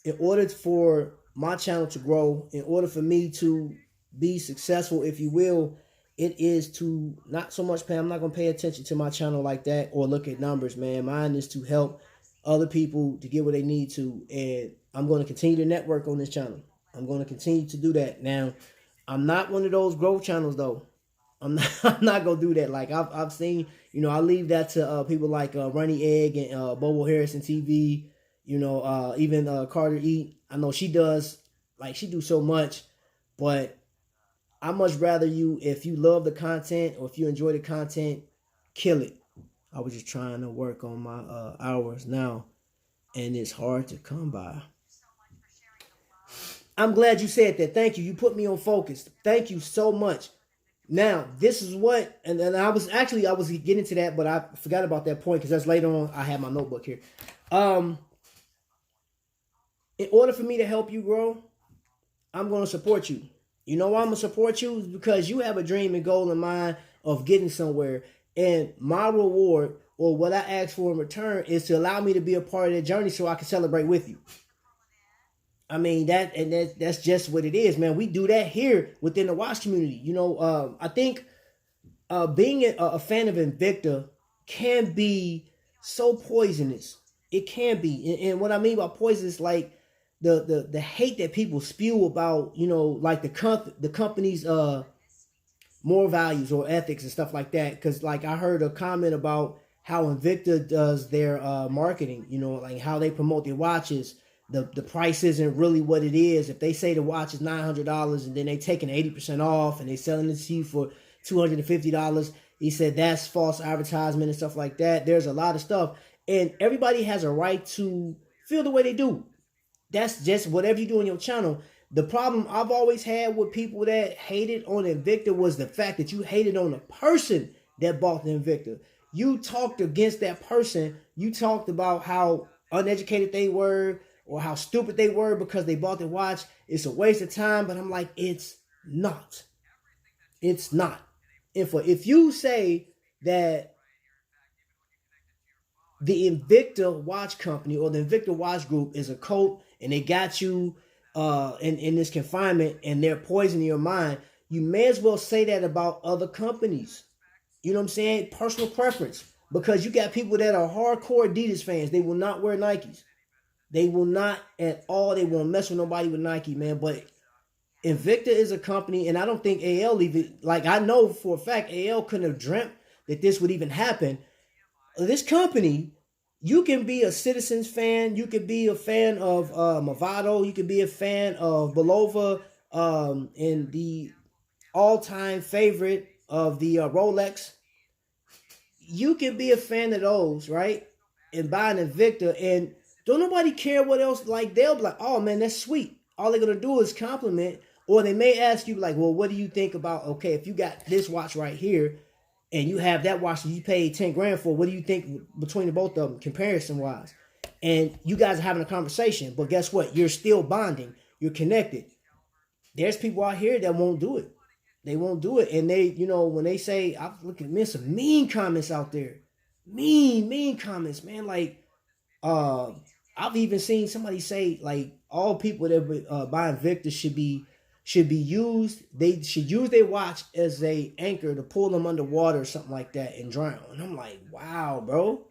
in order for my channel to grow, in order for me to be successful, if you will, it is to not so much pay. I'm not gonna pay attention to my channel like that or look at numbers, man. Mine is to help other people to get what they need to, and I'm going to continue to network on this channel. I'm going to continue to do that. Now, I'm not one of those growth channels though. I'm not, I'm not gonna do that. Like I've seen, I leave that to people like Ronnie Egg and Bobo Harrison TV. Even Carter Eat. I know she does, like she do so much, but I much rather you, if you love the content or if you enjoy the content, kill it. I was just trying to work on my hours now, and it's hard to come by. I'm glad you said that. Thank you. You put me on focus. Thank you so much. Now, this is what, and I was getting to that, but I forgot about that point because that's later on. I have my notebook here. In order for me to help you grow, I'm going to support you. You know why I'm going to support you? Because you have a dream and goal in mind of getting somewhere. And my reward, or what I ask for in return, is to allow me to be a part of that journey so I can celebrate with you. I mean, that's just what it is, man. We do that here within the watch community. I think being a fan of Invicta can be so poisonous. It can be. And what I mean by poison is like the hate that people spew about, like the company's moral values or ethics and stuff like that. Because like I heard a comment about how Invicta does their marketing, like how they promote their watches. The price isn't really what it is. If they say the watch is $900 and then they taking 80% off and they selling it to you for $250, he said that's false advertisement and stuff like that. There's a lot of stuff, and everybody has a right to feel the way they do. That's just whatever you do on your channel. The problem I've always had with people that hated on Invicta was the fact that you hated on the person that bought the Invicta. You talked against that person. You talked about how uneducated they were, or how stupid they were because they bought the watch. It's a waste of time, but I'm like, it's not. It's not. If you say that the Invicta watch company or the Invicta watch group is a cult and they got you in this confinement and they're poisoning your mind, you may as well say that about other companies. You know what I'm saying? Personal preference. Because you got people that are hardcore Adidas fans. They will not wear Nikes. They will not at all. They won't mess with nobody with Nike, man. But Invicta is a company, and I don't think AL even, like I know for a fact, AL couldn't have dreamt that this would even happen. This company, you can be a Citizens fan. You could be a fan of Movado. You could be a fan of Belova, and the all-time favorite of the Rolex. You can be a fan of those, right? And buy an Invicta, and don't nobody care what else. Like, they'll be like, oh man, that's sweet. All they're gonna do is compliment, or they may ask you like, well, what do you think about, okay, if you got this watch right here and you have that watch that you paid 10 grand for, what do you think between the both of them, comparison wise? And you guys are having a conversation, but guess what? You're still bonding. You're connected. There's people out here that won't do it. They won't do it. And they, when they say, I'm looking, man, some mean comments out there. Mean comments, man. Like, I've even seen somebody say, like, all people that buy Invicta should be used. They should use their watch as a anchor to pull them underwater or something like that and drown. And I'm like, wow, bro.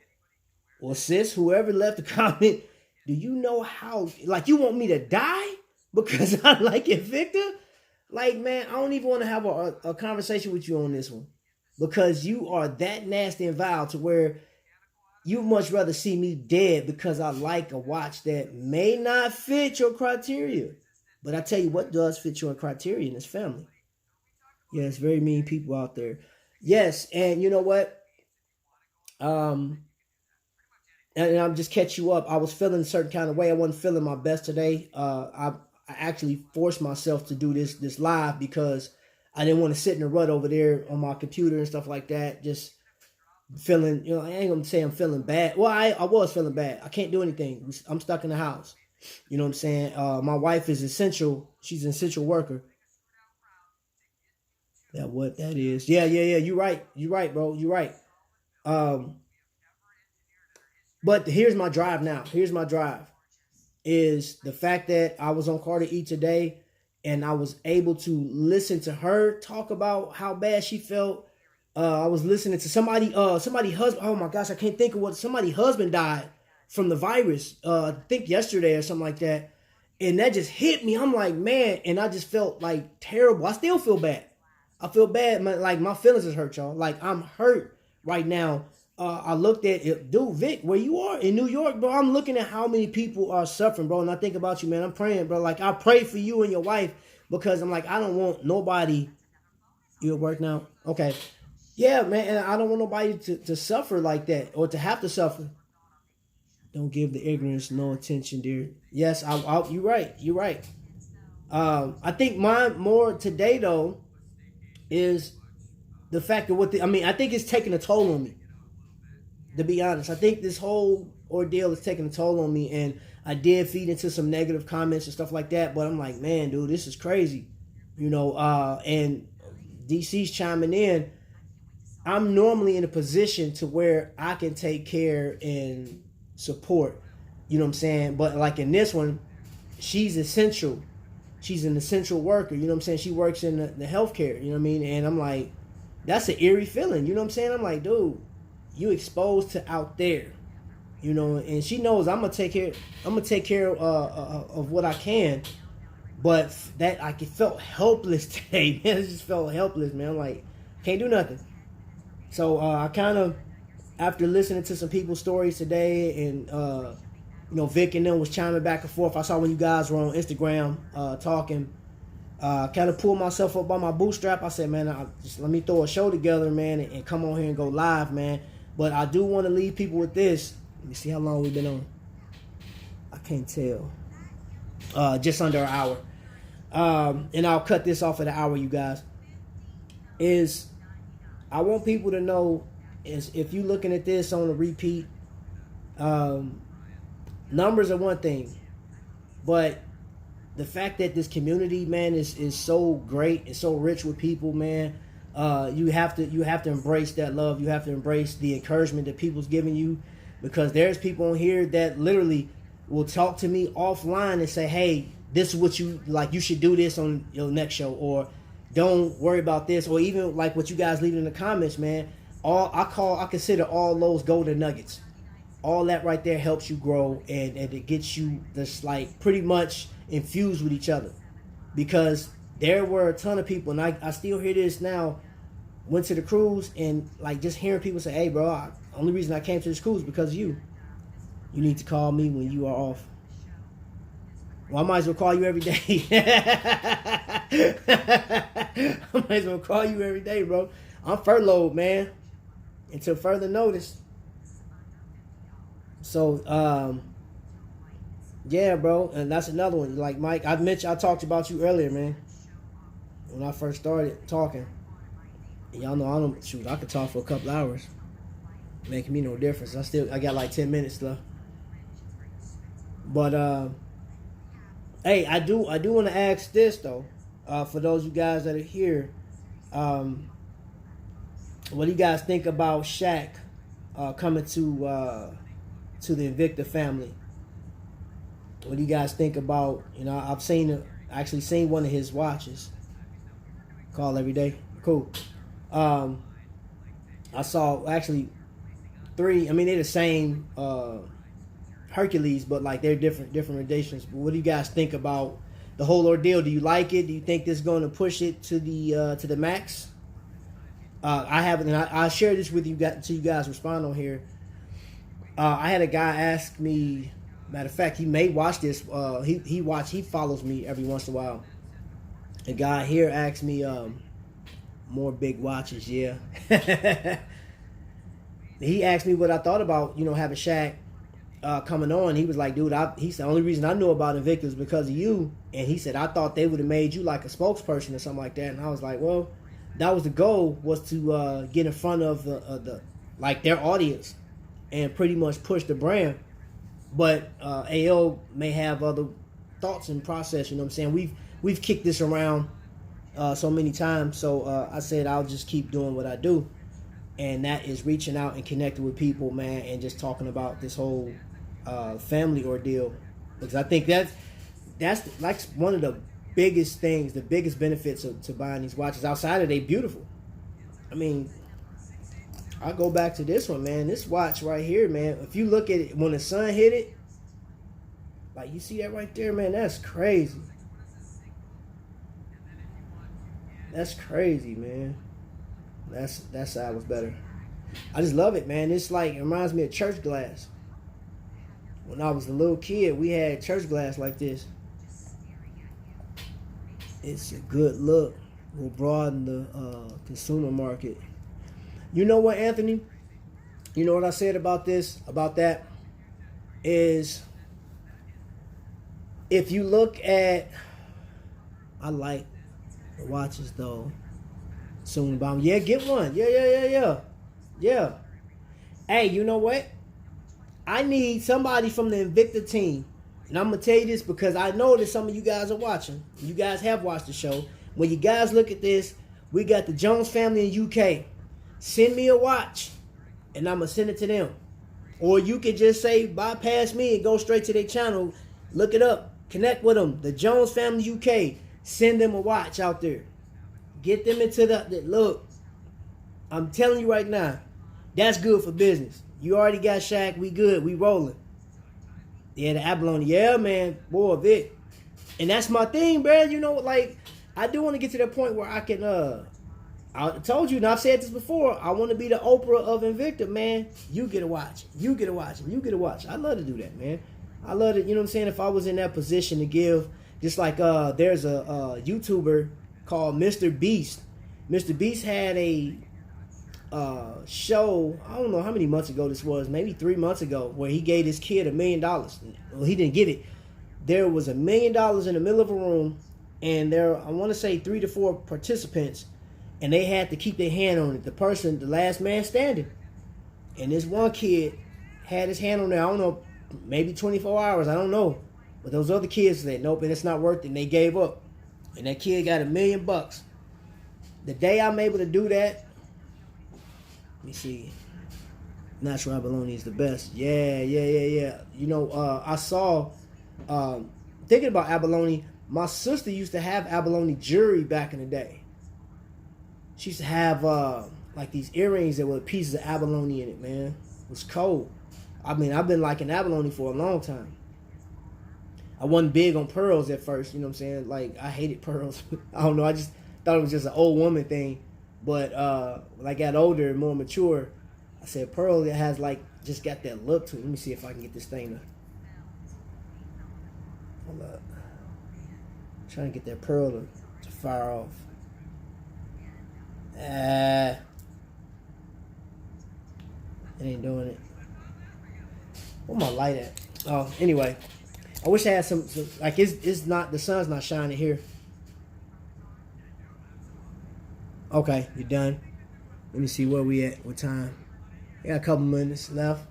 Well, sis, whoever left the comment, do you know how, like, you want me to die because I like Invicta? Like, man, I don't even want to have a conversation with you on this one, because you are that nasty and vile to where you much rather see me dead because I like a watch that may not fit your criteria. But I tell you what does fit your criteria, and it's family. Yes, very mean people out there. Yes, and you know what? Um, and I'm just catch you up. I was feeling a certain kind of way. I wasn't feeling my best today. I actually forced myself to do this live because I didn't want to sit in a rut over there on my computer and stuff like that. Just feeling, I ain't gonna say I'm feeling bad. Well, I was feeling bad. I can't do anything. I'm stuck in the house. You know what I'm saying? My wife is essential. She's an essential worker. That what that is. Yeah. You're right. You're right, bro. You're right. But here's my drive now. Here's my drive. Is the fact that I was on Carter E today and I was able to listen to her talk about how bad she felt. I was listening to somebody husband. Oh my gosh, I can't think of what somebody's husband died from the virus. I think yesterday or something like that. And that just hit me. I'm like, man, and I just felt like terrible. I still feel bad. I feel bad. Like my feelings is hurt, y'all. Like I'm hurt right now. I looked at it, dude, Vic, where you are in New York, bro. I'm looking at how many people are suffering, bro. And I think about you, man. I'm praying, bro. Like I pray for you and your wife because I'm like, I don't want nobody. You at work now? Okay. Yeah, man. And I don't want nobody to suffer like that or to have to suffer. Don't give the ignorance no attention, dear. Yes, you're right. You're right. I think mine more today though is the fact that I think it's taking a toll on me. To be honest, I think this whole ordeal is taking a toll on me, and I did feed into some negative comments and stuff like that. But I'm like, man, dude, this is crazy, And DC's chiming in. I'm normally in a position to where I can take care and support, you know what I'm saying? But like in this one, she's essential. She's an essential worker, you know what I'm saying? She works in the healthcare, you know what I mean? And I'm like, that's an eerie feeling, you know what I'm saying? I'm like, dude, you exposed to out there, and she knows I'm gonna take care of what I can. But that I felt helpless today, man. I just felt helpless, man. I'm like, can't do nothing. So I kind of, after listening to some people's stories today, and Vic and them was chiming back and forth. I saw when you guys were on Instagram talking. Kind of pulled myself up by my bootstrap. I said, man, just let me throw a show together, man, and come on here and go live, man. But I do want to leave people with this. Let me see how long we've been on. I can't tell. Just under an hour. And I'll cut this off at an hour, you guys. I want people to know is if you're looking at this on a repeat, numbers are one thing. But the fact that this community, man, is so great and so rich with people, man. You have to embrace that love. You have to embrace the encouragement that people's giving you, because there's people on here that literally will talk to me offline and say, hey, this is what you like, you should do this on your next show, or don't worry about this, or even like what you guys leave in the comments, man. I consider all those golden nuggets. All that right there helps you grow, and it gets you this like pretty much infused with each other, because there were a ton of people, and I still hear this now. Went to the cruise, and like just hearing people say, hey bro, only reason I came to this cruise because of you. You need to call me when you are off. Well, I might as well call you every day. I might as well call you every day, bro. I'm furloughed, man, until further notice. So, yeah, bro, and that's another one. Like Mike, I talked about you earlier, man. When I first started talking, and y'all know I could talk for a couple hours, making me no difference. I got like 10 minutes left. But hey, I do want to ask this though, for those of you guys that are here, what do you guys think about Shaq coming to the Invicta family? What do you guys think about? I've actually seen one of his watches. Call every day. Cool. I saw actually 3. I mean, they're the same. Hercules, but like they're different renditions. But what do you guys think about the whole ordeal? Do you like it? Do you think this is going to push it to the max? I haven't, and I'll share this with you guys, so you guys respond on here. I had a guy ask me. Matter of fact, he may watch this. He follows me every once in a while. A guy here asked me, more big watches, yeah. He asked me what I thought about, having Shaq coming on. He was like, dude, he said the only reason I knew about Invicta was because of you. And he said, I thought they would have made you like a spokesperson or something like that. And I was like, well, that was the goal, was to get in front of the like their audience and pretty much push the brand. But AO may have other thoughts and process. You know what I'm saying? We've kicked this around so many times. So I said I'll just keep doing what I do, and that is reaching out and connecting with people, man, and just talking about this whole family ordeal. Because I think that's like one of the biggest things, the biggest benefits to buying these watches. Outside of they beautiful. I mean, I go back to this one, man. This watch right here, man. If you look at it when the sun hit it, like you see that right there, man. That's crazy. That's crazy, man. That side was better. I just love it, man. It's like, it reminds me of church glass. When I was a little kid, we had church glass like this. It's a good look. Will broaden the consumer market. You know what, Anthony? You know what I said about that? Is if you look at, I like the watches though. Soon bomb. Yeah, get one. Yeah. Hey, you know what? I need somebody from the Invicta team. And I'm going to tell you this because I know that some of you guys are watching. You guys have watched the show. When you guys look at this, we got the Jones family in UK. Send me a watch, and I'm going to send it to them. Or you could just say, bypass me and go straight to their channel. Look it up. Connect with them. The Jones family UK. Send them a watch out there. Get them into look. I'm telling you right now, that's good for business. You already got Shaq. We good. We rolling. Yeah, the abalone. Yeah, man. Boy, Vic. And that's my thing, bro. You know, like, I do want to get to that point where I can, I told you, and I've said this before, I want to be the Oprah of Invicta, man. You get a watch. You get a watch. You get a watch. I love to do that, man. I love it. You know what I'm saying? If I was in that position to give, just like there's a YouTuber called Mr. Beast. Mr. Beast had a show, I don't know how many months ago this was, maybe 3 months ago, where he gave his kid $1 million. Well, he didn't get it. There was $1 million in the middle of a room, and there, I want to say 3 to 4 participants, and they had to keep their hand on it. The last man standing. And this one kid had his hand on there, I don't know, maybe 24 hours, I don't know. But those other kids said, nope, and it's not worth it, and they gave up. And that kid got $1 million. The day I'm able to do that, let me see. Natural abalone is the best. Yeah. You know, I saw, thinking about abalone, my sister used to have abalone jewelry back in the day. She used to have like these earrings that were pieces of abalone in it, man. It was cold. I mean, I've been liking abalone for a long time. I wasn't big on pearls at first, you know what I'm saying? Like, I hated pearls. I don't know, I just thought it was just an old woman thing. But when I got older and more mature, I said pearl that has like, just got that look to it. Let me see if I can get this thing to, hold up. I'm trying to get that pearl to fire off. It ain't doing it. Where my light at? Oh, anyway. I wish I had some like, it's not, the sun's not shining here. Okay, you're done. Let me see where we at, what time. We got a couple minutes left.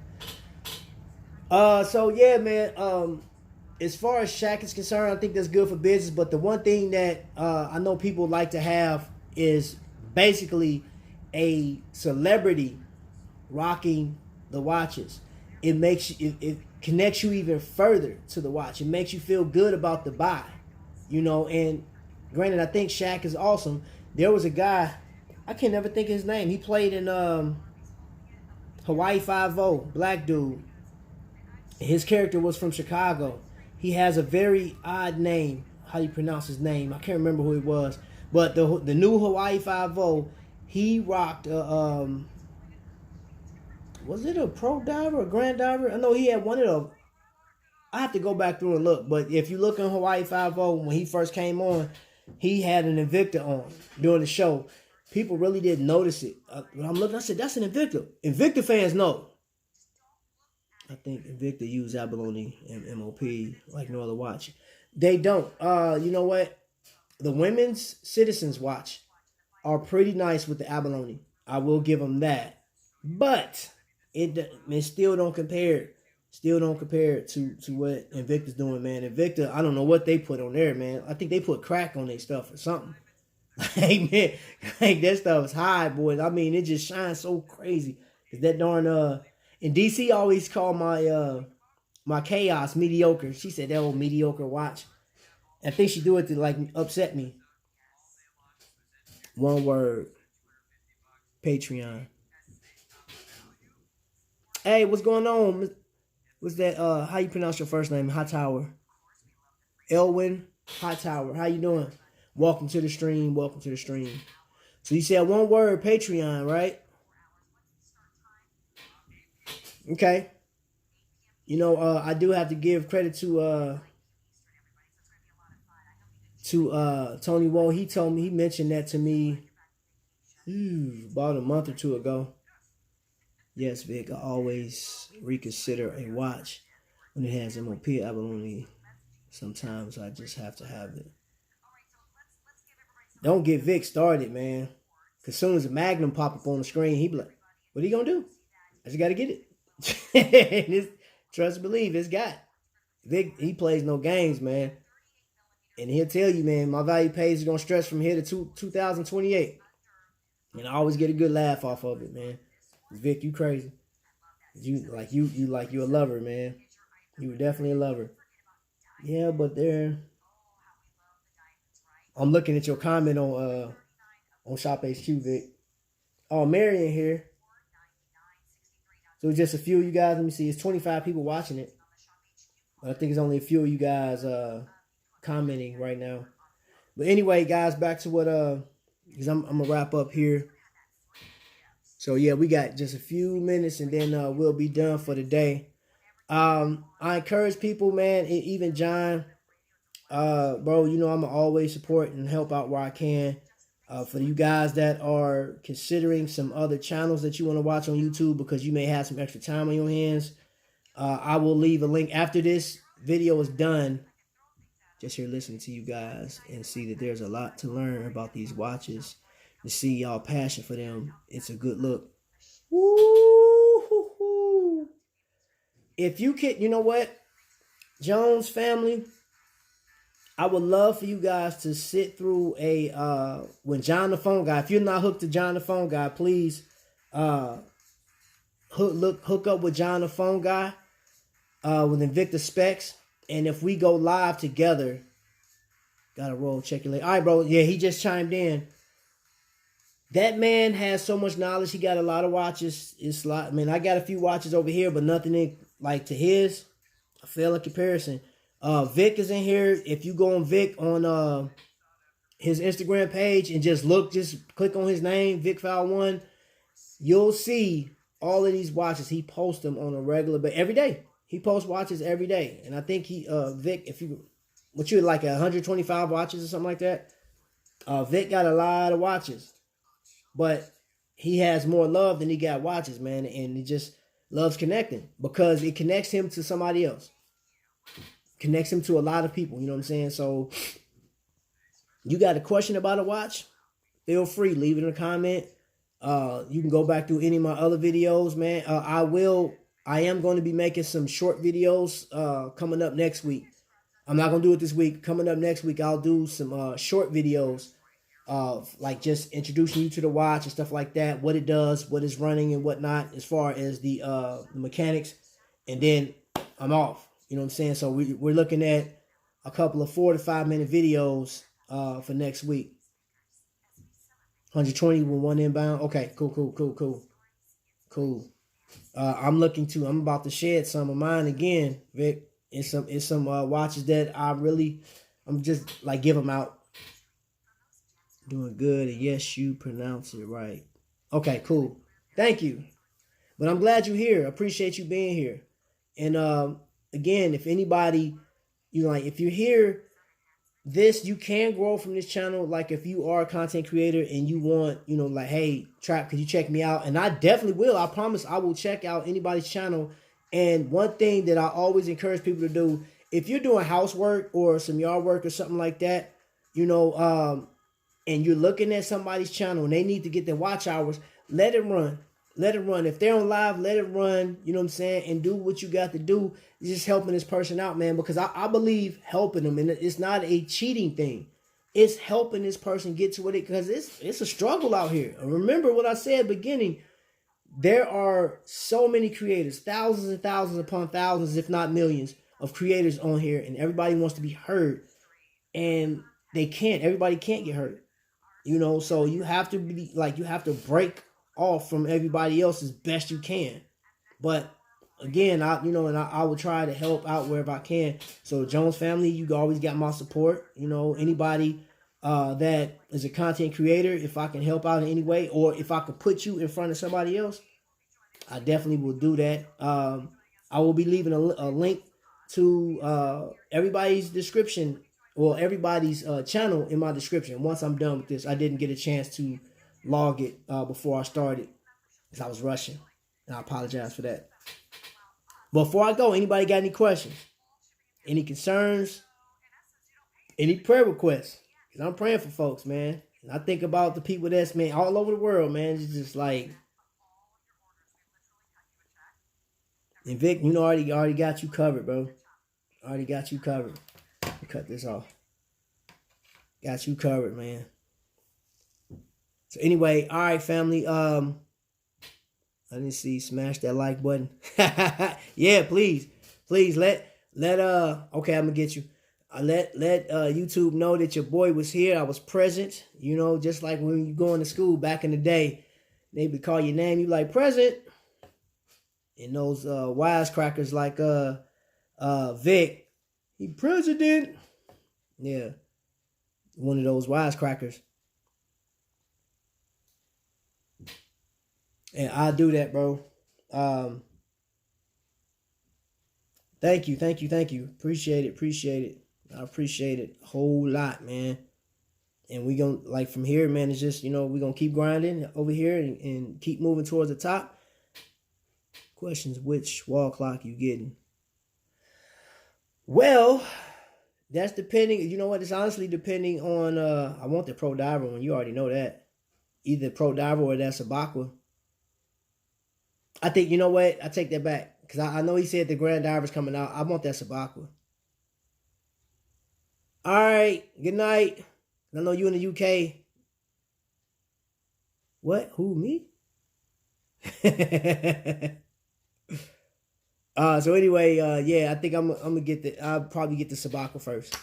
So yeah, man, as far as Shaq is concerned, I think that's good for business, but the one thing that I know people like to have is basically a celebrity rocking the watches. It makes you, it connects you even further to the watch. It makes you feel good about the buy, you know. And granted, I think Shaq is awesome. There was a guy, I can never think of his name. He played in Hawaii Five-0, black dude. His character was from Chicago. He has a very odd name. How do you pronounce his name? I can't remember who it was. But the new Hawaii 5-0, he rocked was it a pro diver, a grand diver? I know he had one of those. I have to go back through and look. But if you look on Hawaii 5-0, when he first came on, he had an Invicta on during the show. People really didn't notice it. When I'm looking, I said, that's an Invicta. Invicta fans know. I think Invicta use abalone and MOP like no other watch. They don't. You know what? The women's Citizens watch are pretty nice with the abalone. I will give them that. But it still don't compare. Still don't compare to what Invicta's doing, man. Invicta, I don't know what they put on there, man. I think they put crack on their stuff or something. Like, man, like that stuff is high, boys. I mean, it just shines so crazy. Cause that darn and DC always call my chaos mediocre. She said that old mediocre watch. I think she do it to like upset me. One word. Patreon. Hey, what's going on? What's that? How you pronounce your first name? Hightower. Elwin Hightower. How you doing? Welcome to the stream. Welcome to the stream. So you said one word, Patreon, right? Okay. You know, I do have to give credit to Tonywhoa. He told me, he mentioned that to me about a month or two ago. Yes, Vic, I always reconsider a watch when it has MOP abalone. Sometimes I just have to have it. Don't get Vic started, man. Because as soon as the Magnum pop up on the screen, he be like, what are you going to do? I just got to get it. Trust and believe, it's got. Vic, he plays no games, man. And he'll tell you, man, my value page is going to stretch from here to 2028. And I always get a good laugh off of it, man. Vic, you crazy. You a lover, man. You were definitely a lover. Yeah, but I'm looking at your comment on Shop HQ, Vic. Oh, Marion here. So it's just a few of you guys. Let me see. It's 25 people watching it. But I think it's only a few of you guys commenting right now. But anyway, guys, back to what because I'm gonna wrap up here. So yeah, we got just a few minutes and then we'll be done for the day. I encourage people, man, even John, bro, you know I'm always support and help out where I can. For you guys that are considering some other channels that you want to watch on YouTube because you may have some extra time on your hands, I will leave a link after this video is done. Just here listening to you guys and see that there's a lot to learn about these watches. To see y'all passion for them, it's a good look. Woo-hoo-hoo. If you can, you know what, Jones family, I would love for you guys to sit through when John the Phone Guy. If you're not hooked to John the Phone Guy, please hook up with John the Phone Guy with Invicta Specs. And if we go live together, gotta roll, check your leg. All right, bro. Yeah, he just chimed in. That man has so much knowledge. He got a lot of watches. It's like, I mean, I got a few watches over here, but nothing like to his. I feel a comparison. Vic is in here. If you go on Vic on his Instagram page and just click on his name, Vic51, you'll see all of these watches. He posts them on a regular basis every day. He posts watches every day. And I think Vic, what you like 125 watches or something like that? Vic got a lot of watches. But he has more love than he got watches, man. And he just loves connecting because it connects him to somebody else. Connects him to a lot of people, you know what I'm saying? So you got a question about a watch? Feel free, leave it in a comment. You can go back through any of my other videos, man. I am going to be making some short videos coming up next week. I'm not going to do it this week. Coming up next week, I'll do some short videos of like just introducing you to the watch and stuff like that, what it does, what it's running and whatnot, as far as the mechanics, and then I'm off. You know what I'm saying? So we're looking at a couple of 4 to 5 minute videos for next week. 120 with one inbound. Okay, cool. I'm about to shed some of mine again, Vic. It's some watches that I'm just like give them out. Doing good. And yes, you pronounce it right. Okay, cool. Thank you. But I'm glad you're here. I appreciate you being here. And again, if anybody, like if you're here, you can grow from this channel. Like if you are a content creator and you want, like, hey, Trap, could you check me out? And I definitely will. I promise I will check out anybody's channel. And one thing that I always encourage people to do, if you're doing housework or some yard work or something like that, and you're looking at somebody's channel and they need to get their watch hours, let it run. Let it run. If they're on live, let it run. You know what I'm saying? And do what you got to do. Just helping this person out, man. Because I believe helping them. And it's not a cheating thing. It's helping this person get to what because it's a struggle out here. Remember what I said at the beginning. There are so many creators. Thousands and thousands upon thousands, if not millions, of creators on here. And everybody wants to be heard. And they can't. Everybody can't get heard. So you have to be like, you have to break off from everybody else as best you can. But again, I will try to help out wherever I can. So Jones family, you always got my support. Anybody that is a content creator, if I can help out in any way, or if I could put you in front of somebody else, I definitely will do that. I will be leaving a link to everybody's description or everybody's channel in my description. Once I'm done with this, I didn't get a chance to log it before I started because I was rushing, and I apologize for that. But before I go, anybody got any questions, any concerns, any prayer requests? Because I'm praying for folks, man. And I think about the people that's, man, all over the world, man. It's just like, and Vic, already got you covered, bro. Already got you covered. Cut this off. Got you covered, man. So anyway, all right, family. I didn't see. Smash that like button. Yeah, please let okay, I'm gonna get you. Let YouTube know that your boy was here. I was present. Just like when you going to school back in the day, they would call your name. You like present. And those wisecrackers like Vic, he president. Yeah, one of those wisecrackers. And I do that, bro. Thank you. Appreciate it. I appreciate it a whole lot, man. And we gonna, like, from here, man, it's just, we gonna keep grinding over here and keep moving towards the top. Questions, which wall clock you getting? Well, that's depending, you know what, it's honestly depending on, I want the Pro Diver one, you already know that. Either Pro Diver or that Sabakwa. I think, you know what, I take that back. Because I know he said the Grand Diver's coming out. I want that Sabakwa. All right, good night. I know you in the UK. What? Who, me? So anyway, yeah, I think I'm gonna get I'll probably get the Sabakwa first.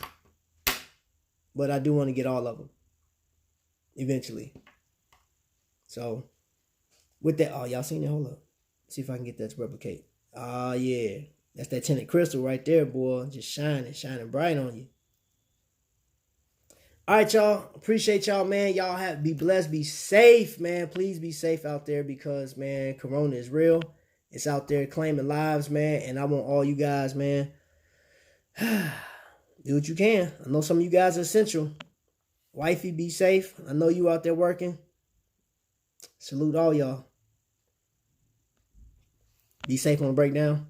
But I do want to get all of them eventually. So with that, oh, y'all seen that? Hold up. See if I can get that to replicate. Oh, yeah. That's that tinted crystal right there, boy. Just shining bright on you. All right, y'all. Appreciate y'all, man. Y'all be blessed. Be safe, man. Please be safe out there because, man, Corona is real. It's out there claiming lives, man. And I want all you guys, man, do what you can. I know some of you guys are essential. Wifey, be safe. I know you out there working. Salute all y'all. Be safe on the breakdown.